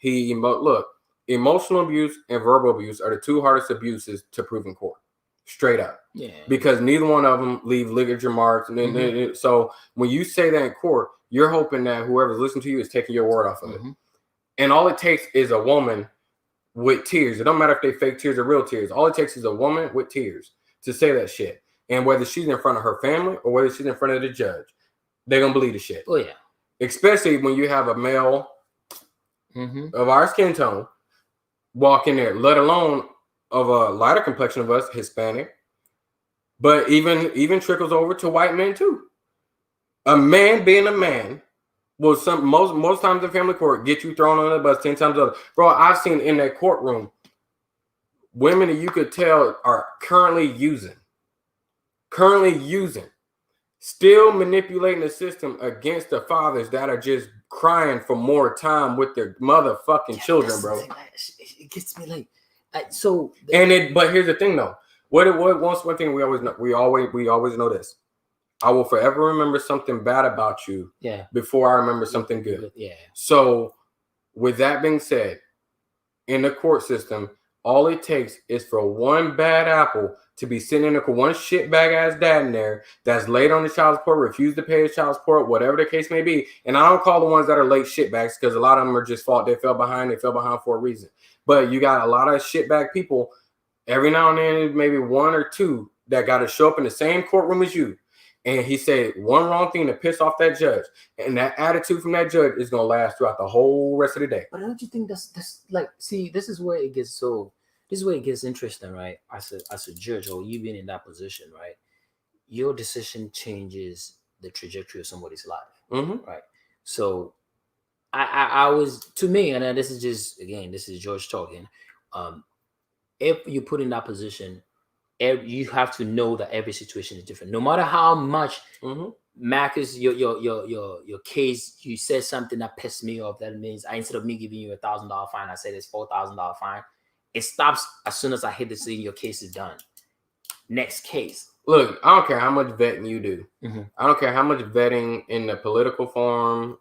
look, emotional abuse and verbal abuse are the two hardest abuses to prove in court, straight up. Yeah. Because neither one of them leave ligature marks. And so when you say that in court, you're hoping that whoever's listening to you is taking your word off of it. And all it takes is a woman with tears. It don't matter if they fake tears or real tears. All it takes is a woman with tears to say that shit. And whether she's in front of her family or whether she's in front of the judge, they're going to believe the shit. Oh, yeah. Especially when you have a male of our skin tone walk in there, let alone of a lighter complexion of us, Hispanic, but even trickles over to white men too. A man being a man will most times in family court get you thrown on the bus 10 times over. Bro, I've seen in that courtroom women that you could tell are currently using, still manipulating the system against the fathers that are just crying for more time with their motherfucking children, bro. It gets me like, but here's the thing though. One thing we always know this. I will forever remember something bad about you before I remember something good. Yeah. So with that being said, in the court system, All it takes is for one bad apple to be sitting in there, one shitbag ass dad in there that's late on the child support, refuse to pay his child support, whatever the case may be. And I don't call the ones that are late shitbags because a lot of them are just fault. They fell behind for a reason. But you got a lot of shitbag people. Every now and then, maybe one or two that got to show up in the same courtroom as you. And he said one wrong thing to piss off that judge. And that attitude from that judge is going to last throughout the whole rest of the day. But don't you think that's like, see, this is where it gets interesting, right? As a judge, or you being in that position, right? Your decision changes the trajectory of somebody's life, right? So I was, to me, and this is just, again, this is George talking. If you put in that position, you have to know that every situation is different. No matter how much Marcus, your case, you said something that pissed me off. That means instead of me giving you $1,000 fine, I said it's $4,000 fine. It stops as soon as I hit the scene. Your case is done. Next case. Look, I don't care how much vetting you do. I don't care how much vetting in the political form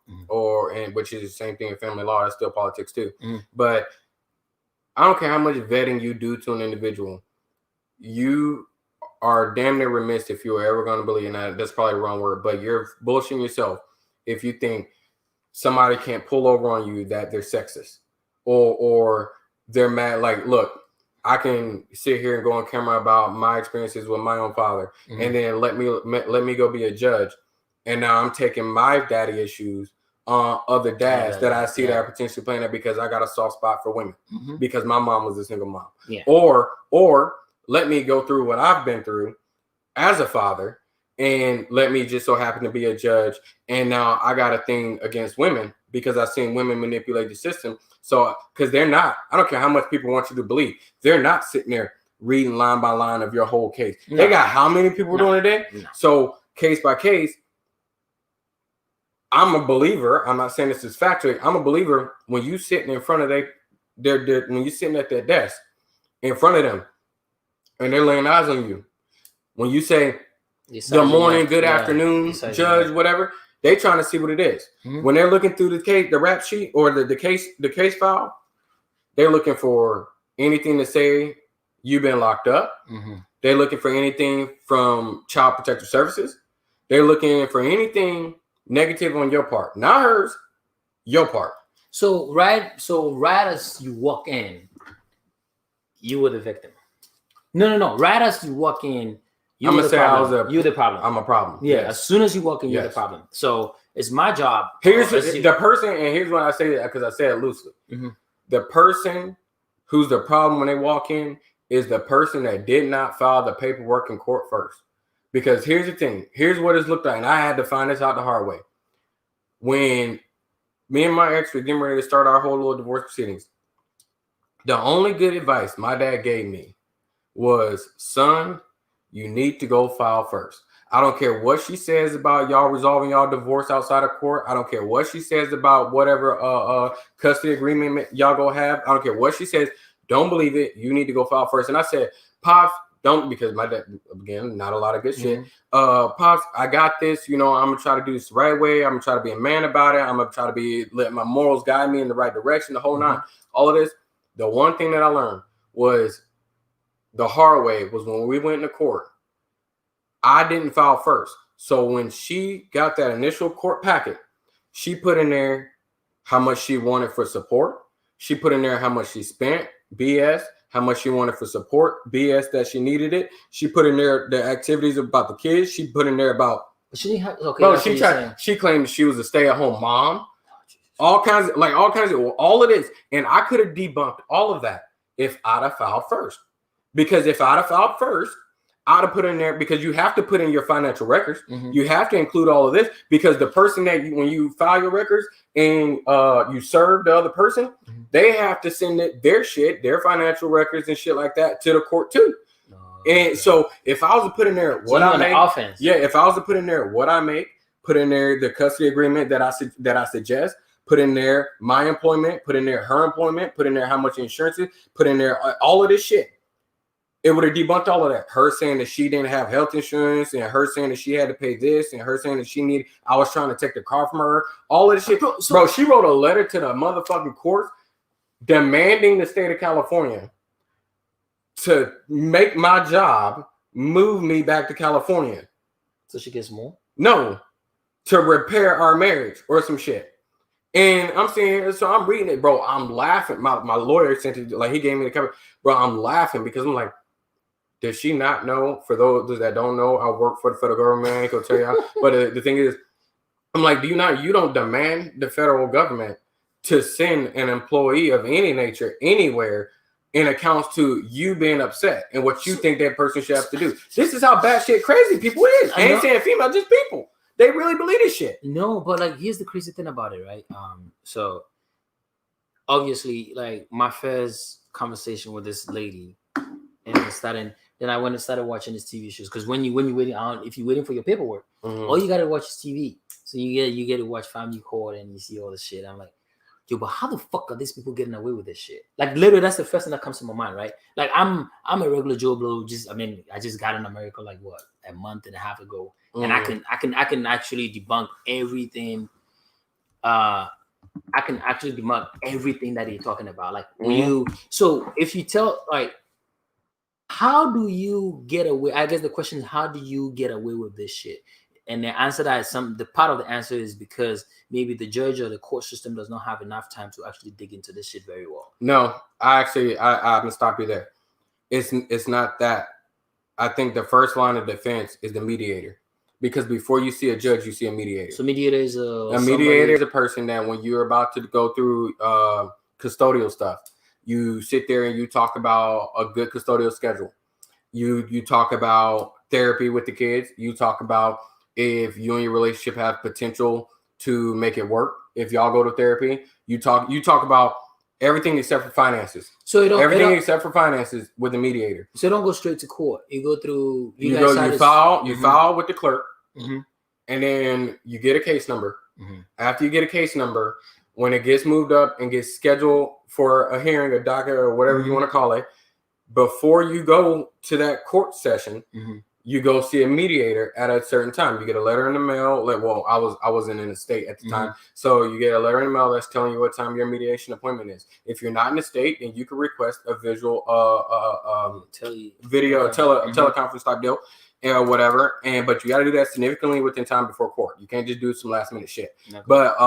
which is the same thing in family law. That's still politics too. But I don't care how much vetting you do to an individual. You are damn near remiss if you're ever going to believe, and that's probably the wrong word, but you're bullshitting yourself if you think somebody can't pull over on you that they're sexist or they're mad. Like, look, I can sit here and go on camera about my experiences with my own father, and then let me go be a judge, and now I'm taking my daddy issues on other dads that I see that are potentially playing that because I got a soft spot for women because my mom was a single mom, or let me go through what I've been through as a father, and let me just so happen to be a judge, and now I got a thing against women because I've seen women manipulate the system. So, because they're not, I don't care how much people want you to believe, they're not sitting there reading line by line of your whole case. No. They got how many people doing it? No. So, case by case, I'm a believer. I'm not saying this is factual. I'm a believer when you sitting in front of when you sitting at their desk in front of them and they're laying eyes on you. When you say good morning, good afternoon, judge, whatever, they trying to see what it is. When they're looking through the case, the rap sheet or the case file, they're looking for anything to say you've been locked up. They're looking for anything from Child Protective Services. They're looking for anything negative on your part, not hers, your part. So right as you walk in, you were the victim. No. Right as you walk in, you're the problem. I'm a problem. Yeah. Yes. As soon as you walk in, you're the problem. So it's my job. Here's the person, and here's when I say that because I say it loosely. The person who's the problem when they walk in is the person that did not file the paperwork in court first. Because here's the thing. Here's what it's looked like, and I had to find this out the hard way. When me and my ex were getting ready to start our whole little divorce proceedings, the only good advice my dad gave me was, son, you need to go file first. I don't care what she says about y'all resolving y'all divorce outside of court. I don't care what she says about whatever custody agreement y'all go have. I don't care what she says. Don't believe it. You need to go file first. And I said, Pops, don't, because my dad, again, not a lot of good shit. Pops, I got this. You know, I'm going to try to do this the right way. I'm going to try to be a man about it. I'm going to try to let my morals guide me in the right direction, the whole nine. All of this. The one thing that I learned was the hard way was when we went into court, I didn't file first. So when she got that initial court packet, she put in there how much she wanted for support. She put in there how much she spent, BS, how much she wanted for support, BS, that she needed it. She put in there the activities about the kids. She put in there about. But she didn't have. Okay, no, she claimed she was a stay-at-home mom. All kinds of all of this. And I could have debunked all of that if I'd have filed first. Because if I'd have filed first, I'd have put in there, because you have to put in your financial records. You have to include all of this, because the person that when you file your records and you serve the other person, they have to send their financial records and shit like that to the court too. And so if I was to put in there what I make, if I was to put in there what I make, put in there the custody agreement that I suggest, put in there my employment, put in there her employment, put in there how much insurance is, put in there all of this shit. It would have debunked all of that. Her saying that she didn't have health insurance, and her saying that she had to pay this, and her saying that I was trying to take the car from her. All of this shit. Bro, she wrote a letter to the motherfucking court demanding the state of California to make my job move me back to California. So she gets more? No, to repair our marriage or some shit. And I'm saying, so I'm reading it, bro. I'm laughing. My lawyer sent it, like he gave me the cover. Bro, I'm laughing because I'm like, does she not know? For those that don't know, I work for the federal government. I ain't gonna tell y'all. But the thing is, I'm like, you don't demand the federal government to send an employee of any nature anywhere in accounts to you being upset and what you think that person should have to do. This is how batshit crazy people is. I ain't saying female, just people. They really believe this shit. No, but like, here's the crazy thing about it, right? So obviously, like my first conversation with this lady, and then I went and started watching this TV shows because when you waiting on, if you're waiting for your paperwork, all you gotta watch is TV. So you get to watch Family Court and you see all the shit. I'm like, yo, but how the fuck are these people getting away with this shit? Like literally, that's the first thing that comes to my mind, right? Like I'm a regular Joe Blow. I just got in America like what, a month and a half ago, and I can actually debunk everything. I can actually debunk everything that you're talking about. Like so if you tell like, how do you get away? I guess the question is, how do you get away with this shit? And the answer the part of the answer is because maybe the judge or the court system does not have enough time to actually dig into this shit very well. No, I'm gonna stop you there. It's not that. I think the first line of defense is the mediator, because before you see a judge, you see a mediator. So mediator is a mediator is a person that when you're about to go through custodial stuff, you sit there and you talk about a good custodial schedule. You talk about therapy with the kids. You talk about if you and your relationship have potential to make it work. If y'all go to therapy, you talk about everything except for finances. So everything except for finances with the mediator. So don't go straight to court. You go through. You file with the clerk, and then you get a case number. After you get a case number, when it gets moved up and gets scheduled for a hearing, a docket, or whatever you want to call it, before you go to that court session, you go see a mediator at a certain time. You get a letter in the mail. Like, well, I wasn't in the state at the time, so you get a letter in the mail that's telling you what time your mediation appointment is. If you're not in the state, then you can request a visual, teleconference type deal, or whatever. But you got to do that significantly within time before court. You can't just do some last minute shit. Okay. But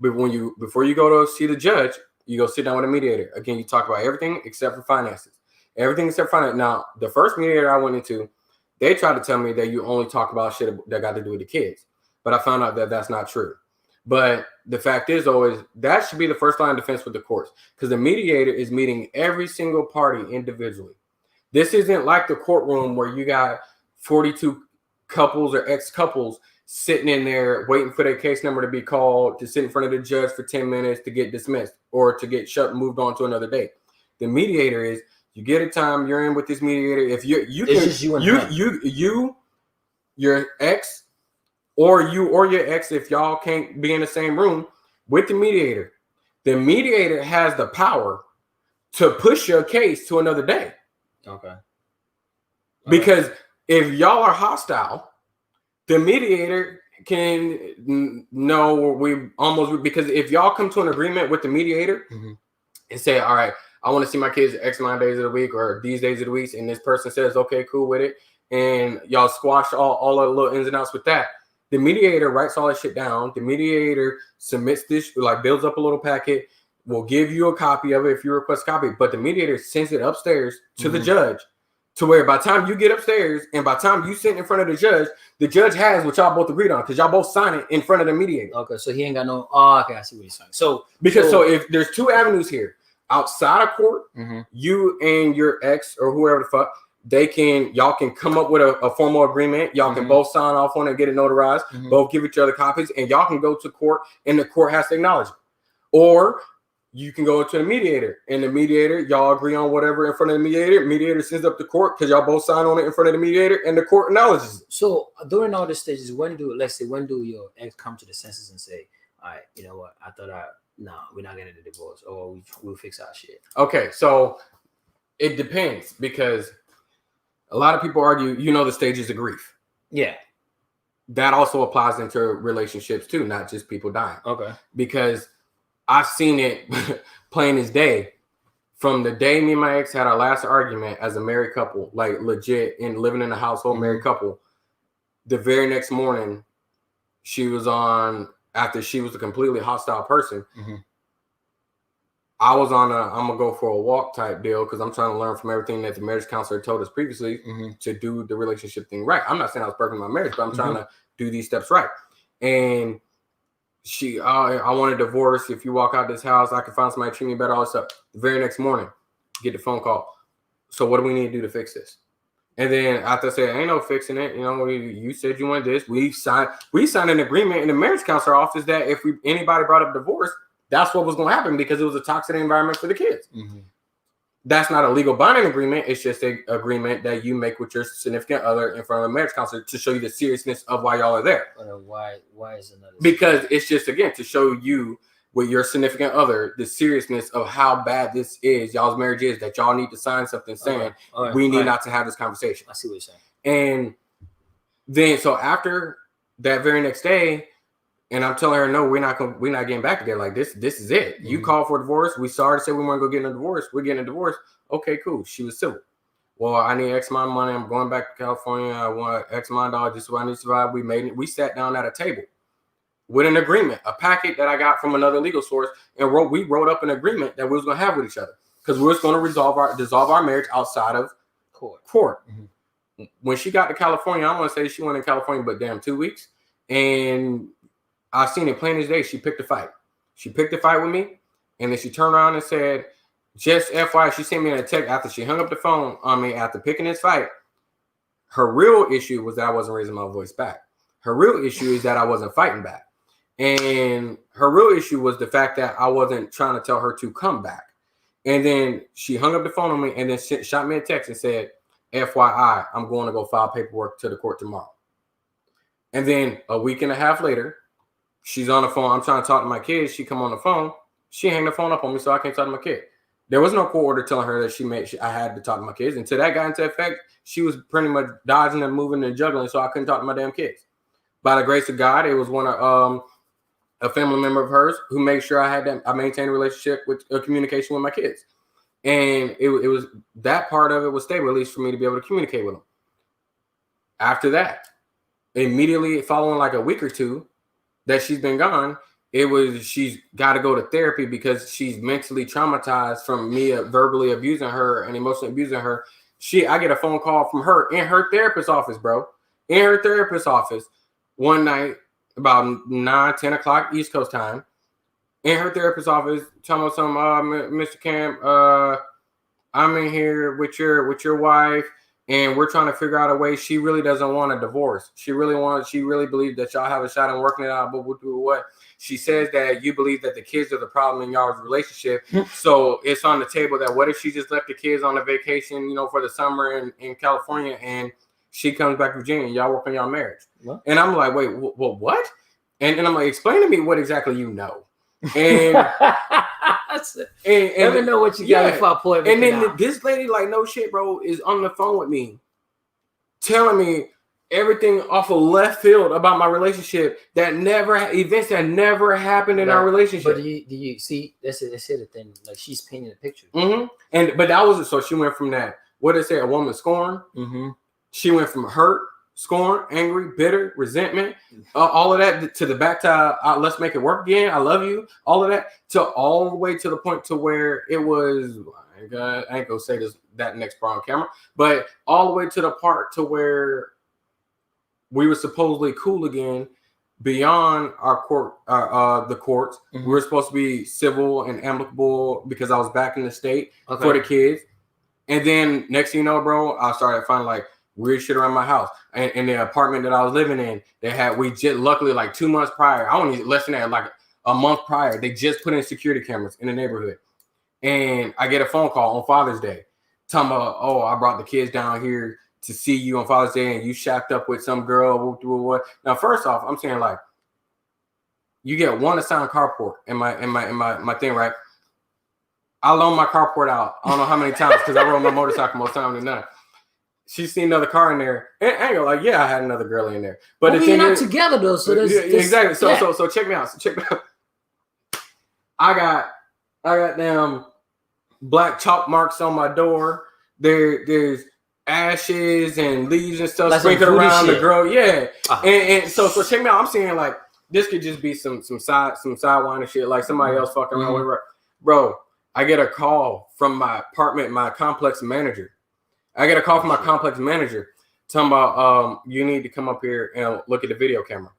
before you go to see the judge, you go sit down with a mediator. Again, you talk about everything except for finances. Everything except finance. Now, the first mediator I went into, they tried to tell me that you only talk about shit that got to do with the kids. But I found out that that's not true. But the fact is always, that should be the first line of defense with the courts, because the mediator is meeting every single party individually. This isn't like the courtroom where you got 42 couples or ex-couples sitting in there waiting for their case number to be called, to sit in front of the judge for 10 minutes to get dismissed or to get moved on to another day. The mediator is, you get a time, you're in with this mediator. If your ex or your ex, if y'all can't be in the same room with the mediator has the power to push your case to another day. Okay. Because if y'all are hostile, the mediator can know because if y'all come to an agreement with the mediator and say, all right, I want to see my kids X amount of days of the week or these days of the week, and this person says, okay, cool with it, and y'all squash all the little ins and outs with that, the mediator writes all that shit down. The mediator submits this, like builds up a little packet, will give you a copy of it if you request a copy, but the mediator sends it upstairs to the judge, to where by the time you get upstairs and by the time you sit in front of the judge has what y'all both agreed on, because y'all both sign it in front of the mediator. Okay, so he ain't got no. Oh, okay, I see what he's saying. So if there's two avenues here. Outside of court, you and your ex or whoever the fuck, y'all can come up with a formal agreement. Y'all can both sign off on it, get it notarized, both give each other copies, and y'all can go to court and the court has to acknowledge it. Or you can go to the mediator, and the mediator, y'all agree on whatever in front of the mediator sends up to court because y'all both sign on it in front of the mediator and the court acknowledges it. So during all the stages, when do your ex come to the senses and say, all right, you know what, no, we're not getting a divorce, or we'll fix our shit? Okay, so it depends, because a lot of people argue, the stages of grief. Yeah. That also applies into relationships too, not just people dying. Okay. Because I've seen it plain as day from the day me and my ex had our last argument as a married couple, like legit, and living in a household, married couple, the very next morning, she was on, after she was a completely hostile person, I was on I'm going to go for a walk type deal because I'm trying to learn from everything that the marriage counselor told us previously to do the relationship thing right. I'm not saying I was perfect in my marriage, but I'm trying to do these steps right. And I want a divorce. If you walk out this house, I can find somebody to treat me better, all this stuff. The very next morning, get the phone call. So what do we need to do to fix this? And then after I said, ain't no fixing it. You know, you said you wanted this. We signed an agreement in the marriage counselor office that if anybody brought up divorce, that's what was going to happen because it was a toxic environment for the kids. That's not a legal binding agreement. It's just an agreement that you make with your significant other in front of a marriage counselor to show you the seriousness of why y'all are there. Why is it not? Because it's just, again, to show you with your significant other the seriousness of how bad this is, y'all's marriage is, that y'all need to sign something saying we need not to have this conversation. I see what you're saying. And then, so after that very next day, and I'm telling her, no, we're not getting back together. Like this is it. You called for a divorce. We sorry to say we weren't going to get a divorce. We're getting a divorce. Okay, cool. She was civil. Well, I need X amount of money. I'm going back to California. I want X amount of dollars. This is what I need to survive. We sat down at a table with an agreement, a packet that I got from another legal source, and we wrote up an agreement that we was going to have with each other because we was going to dissolve our marriage outside of court. When she got to California, I want to say she went in California, but damn, 2 weeks, and I seen it plain as day. She picked a fight. She picked a fight with me, and then she turned around and said, just FYI, she sent me a text after she hung up the phone on me after picking this fight. Her real issue was that I wasn't raising my voice back. Her real issue is that I wasn't fighting back. And her real issue was the fact that I wasn't trying to tell her to come back. And then she hung up the phone on me and then shot me a text and said, FYI, I'm going to go file paperwork to the court tomorrow. And then a week and a half later, she's on the phone. I'm trying to talk to my kids. She come on the phone. She hang the phone up on me so I can't talk to my kid. There was no court order telling her that I had to talk to my kids. Until that got into effect, she was pretty much dodging and moving and juggling, so I couldn't talk to my damn kids. By the grace of God, it was one of a family member of hers who made sure I maintained a relationship with communication with my kids. And it was that part of it was stable, at least for me to be able to communicate with them. After that, immediately following like a week or two that she's been gone, she's got to go to therapy because she's mentally traumatized from me verbally abusing her and emotionally abusing her. I get a phone call from her in her therapist's office, bro. In her therapist's office one night about 9, 10 o'clock East Coast time. In her therapist's office, telling me something, Mr. Cam, I'm in here with your wife, and we're trying to figure out a way. She really doesn't want a divorce. She really believes that y'all have a shot in working it out, but we'll do what? She says that you believe that the kids are the problem in y'all's relationship. So it's on the table that what if she just left the kids on a vacation, for the summer in California, and she comes back to Virginia and y'all work on y'all marriage. What? And I'm like, wait, what? And I'm like, explain to me what exactly you know. And let me know what you got before I pull it. And then this lady, like, no shit, bro, is on the phone with me telling me everything off of left field about my relationship events that never happened in our relationship. But do you see that's it the thing, like she's painting a picture. But that was it. So she went from that, what did it say, a woman scorned? She went from hurt, scorn, angry, bitter, resentment, all of that to the back to let's make it work again. I love you. All of that to all the way to the point to where it was. I ain't gonna say that next part on camera, but all the way to the part to where we were supposedly cool again beyond our court, the courts. We were supposed to be civil and amicable because I was back in the state for the kids. And then next thing you know, bro, I started finding like weird shit around my house. And in the apartment that I was living in, luckily like 2 months prior, I only less than that, like a month prior, they just put in security cameras in the neighborhood. And I get a phone call on Father's Day talking about, I brought the kids down here to see you on Father's Day and you shacked up with some girl. What? Now, first off, I'm saying like, you get one assigned carport in my thing, right? I loan my carport out. I don't know how many times because I rode my motorcycle most times than not. She's seen another car in there, and I go like, yeah, I had another girl in there. But the thing you're not is, together though, so there's exactly. So check me out. I got them black chalk marks on my door. There's ashes and leaves and stuff sprinkled around the girl. Yeah. And so check me out. I'm saying like this could just be some sidewine and shit, like somebody else fucking around with her. Bro, I get a call from my apartment, my complex manager. Talking about you need to come up here and look at the video camera.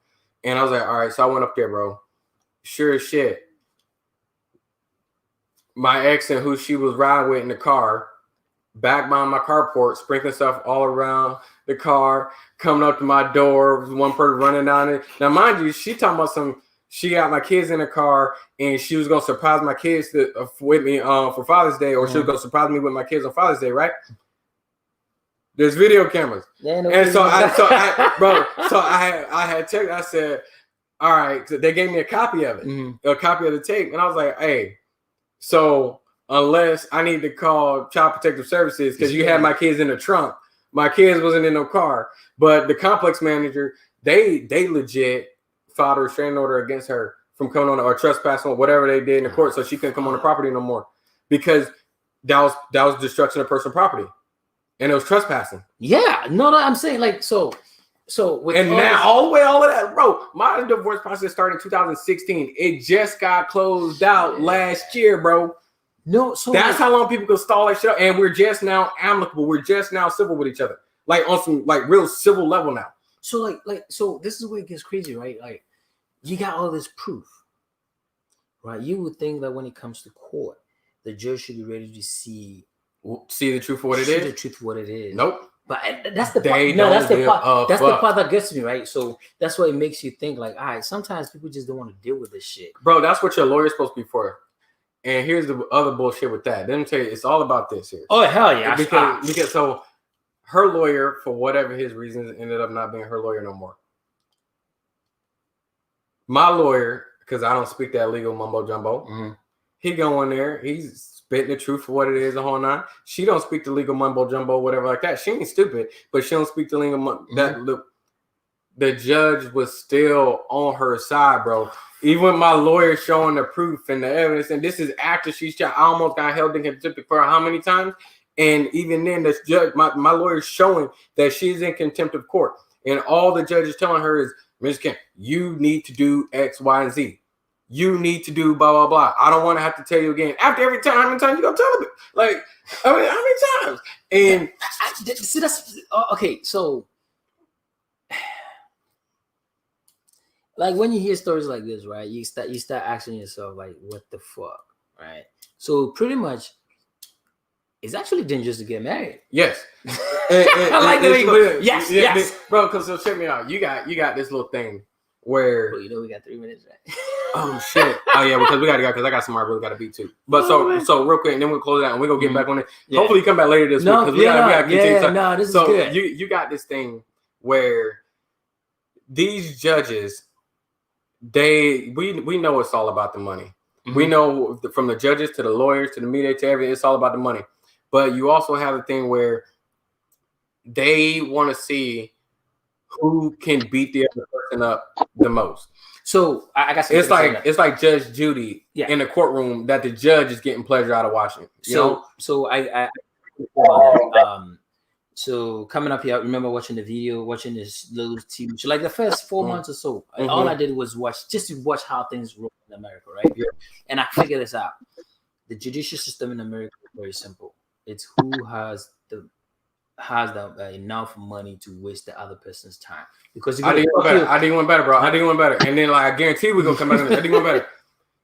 And I was like, all right. So I went up there, bro. Sure as shit. My ex and who she was riding with in the car, back behind my carport, sprinkling stuff all around the car, coming up to my door, one person running down it. Now, mind you, she talking about she got my kids in the car and she was going to surprise my kids with me for Father's Day, or she was going to surprise me with my kids on Father's Day, right? There's video cameras. And so I had checked, I said, all right, so they gave me a copy of it, a copy of the tape. And I was like, hey, so unless I need to call Child Protective Services because you had my kids in the trunk, my kids wasn't in no car. But the complex manager, they legit filed a restraining order against her from coming on or trespassing or whatever they did in the court, so she couldn't come on the property no more because that was destruction of personal property and it was trespassing. Yeah, no, I'm saying like so with and now all of that, bro. My divorce process started in 2016. It just got closed out last year, bro. No, so that's how long people can stall that shit up. And we're just now amicable. We're just now civil with each other. Like on some like real civil level now. So so this is where it gets crazy, right? Like you got all this proof, right? You would think that when it comes to court, the judge should be ready to see the truth for what it is. The truth for what it is. Nope. But that's the part. No, that's the part. That's the part that gets me, right? So that's what it makes you think, like, all right, sometimes people just don't want to deal with this shit, bro. That's what your lawyer's supposed to be for. And here's the other bullshit with that. Let me tell you, it's all about this here. Oh hell yeah! Because so her lawyer, for whatever his reasons, ended up not being her lawyer no more. My lawyer, because I don't speak that legal mumbo jumbo, he go in there, he's spitting the truth for what it is, the whole nine. She don't speak the legal mumbo jumbo, whatever like that. She ain't stupid, but she don't speak the legal the judge was still on her side, bro. Even with my lawyer showing the proof and the evidence, and this is after she shot, I almost got held in contempt for how many times? And even then, the judge, my lawyer's showing that she's in contempt of court. And all the judge is telling her is, Ms. Kemp, you need to do X, Y, and Z. You need to do blah, blah, blah. I don't want to have to tell you again. After every time, how many times you gonna tell me? Like, I mean, how many times? And see, that's okay. So, like when you hear stories like this, right? You start asking yourself, like, what the fuck, right? So pretty much, it's actually dangerous to get married. Yes. I like the way you go. Yes. Bro, because so check me out. You got this little thing where we got 3 minutes, right? Oh shit! Oh yeah, because we gotta go because I got some I really gotta beat too. But so real quick, and then we'll close it out and we're gonna get back on it. Yeah. Hopefully, you come back later this week because we gotta continue. No, this is good. You got this thing where these judges, we know it's all about the money. We know from the judges to the lawyers to the media to everything, it's all about the money. But you also have the thing where they want to see who can beat the other person up the most. So I got it's like Judge Judy in the courtroom that the judge is getting pleasure out of watching. So coming up here, I remember watching the video, watching this little TV show, like the first 4 months or so. All I did was watch how things roll in America, right? Yeah. And I figured this out. The judicial system in America is very simple. It's who has enough money to waste the other person's time. Because I did one better, bro. I did one better. And then like I guarantee we're gonna come back. I did one better.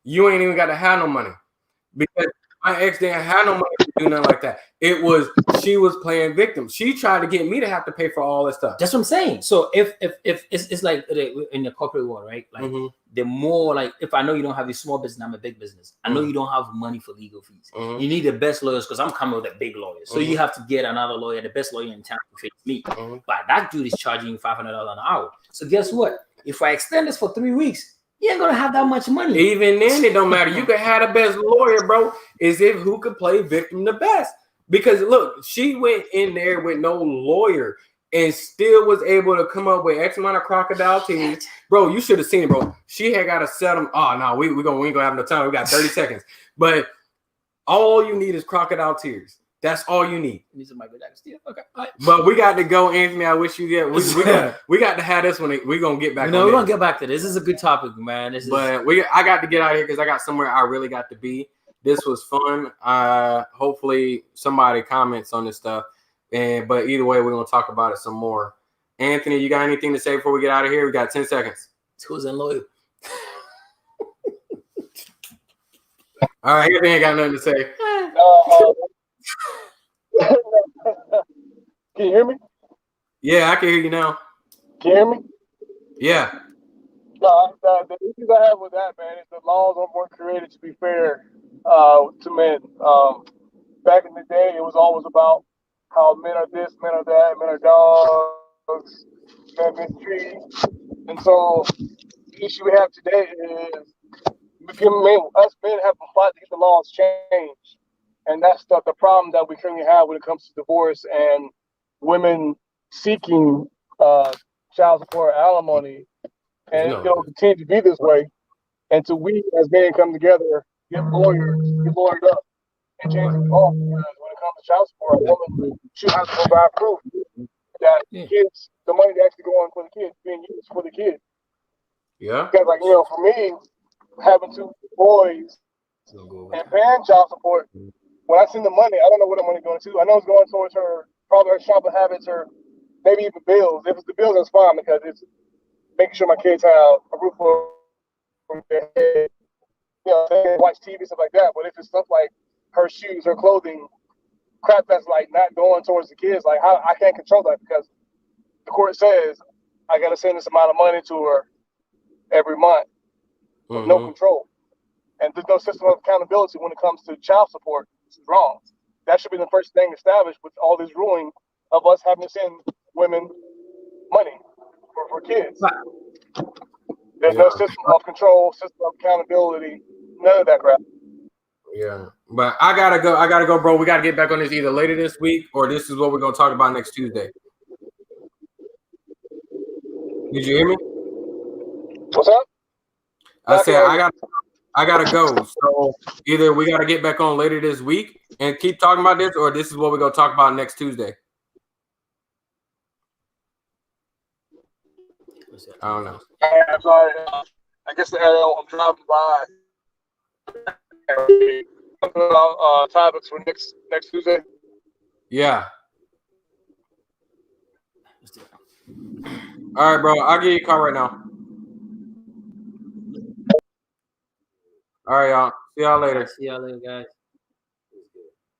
You ain't even got to have no money because my ex didn't have no money to do nothing like that. She was playing victim. She tried to get me to have to pay for all this stuff. That's what I'm saying. So if it's like in the corporate world, right? Like the more like if I know you don't have a small business, I'm a big business. I know you don't have money for legal fees. You need the best lawyers because I'm coming with a big lawyer. So you have to get another lawyer, the best lawyer in town to face me. But that dude is charging $500 an hour. So guess what? If I extend this for 3 weeks, you ain't gonna have that much money. Even then, it don't matter. You could have the best lawyer, bro. Is if who could play victim the best. Because look, she went in there with no lawyer and still was able to come up with X amount of crocodile tears. Bro, you should have seen it, bro. She had got to settle. Oh no, we ain't gonna have no time. We got 30 seconds. But All you need is crocodile tears. That's all you need. These are Michael Jackson. Okay. All right. But we got to go, Anthony. I wish you get. We got to have this one. We're gonna get back. No, we're gonna get back to this. This is a good topic, man. I got to get out of here because I got somewhere I really got to be. This was fun. Hopefully somebody comments on this stuff. But either way, we're gonna talk about it some more. Anthony, you got anything to say before we get out of here? We got 10 seconds. Who's unloyal? All right, Anthony ain't got nothing to say. Can you hear me? Yeah, I can hear you now. Can you hear me? Yeah. No, the issues I have with that, man, is the laws weren't created to be fair to men. Back in the day, it was always about how men are this, men are that, men are dogs, men mistreated. And so the issue we have today is us men have to fight to get the laws changed. And that's the problem that we currently have when it comes to divorce and women seeking child support, alimony. And it'll continue to be this way until we as men come together, get lawyered up, and change the law. Because when it comes to child support, a woman should have to provide proof that kids, the money that's actually going for the kids, being used for the kids. Yeah. Because, like, for me, having 2 boys and paying child support, when I send the money, I don't know what the money going to. I know it's going towards probably her shopping habits, or maybe even bills. If it's the bills, that's fine because it's making sure my kids have a roof over their head, they can watch TV, stuff like that. But if it's stuff like her shoes, her clothing, crap that's like not going towards the kids, like I can't control that because the court says I got to send this amount of money to her every month with no control. And there's no system of accountability when it comes to child support. This is wrong. That should be the first thing established with all this ruling of us having to send women money for kids. There's no system of control, system of accountability, none of that crap. Yeah, but I gotta go, bro. We gotta get back on this either later this week or this is what we're gonna talk about next Tuesday. Did you hear me? What's up? I said I gotta go. So either we gotta get back on later this week and keep talking about this, or this is what we're gonna talk about next Tuesday. I don't know. I'm sorry. I guess I'm driving by. Topics for next Tuesday. Yeah. All right, bro. I'll give you a call right now. All right, y'all. See y'all later. See y'all later, guys.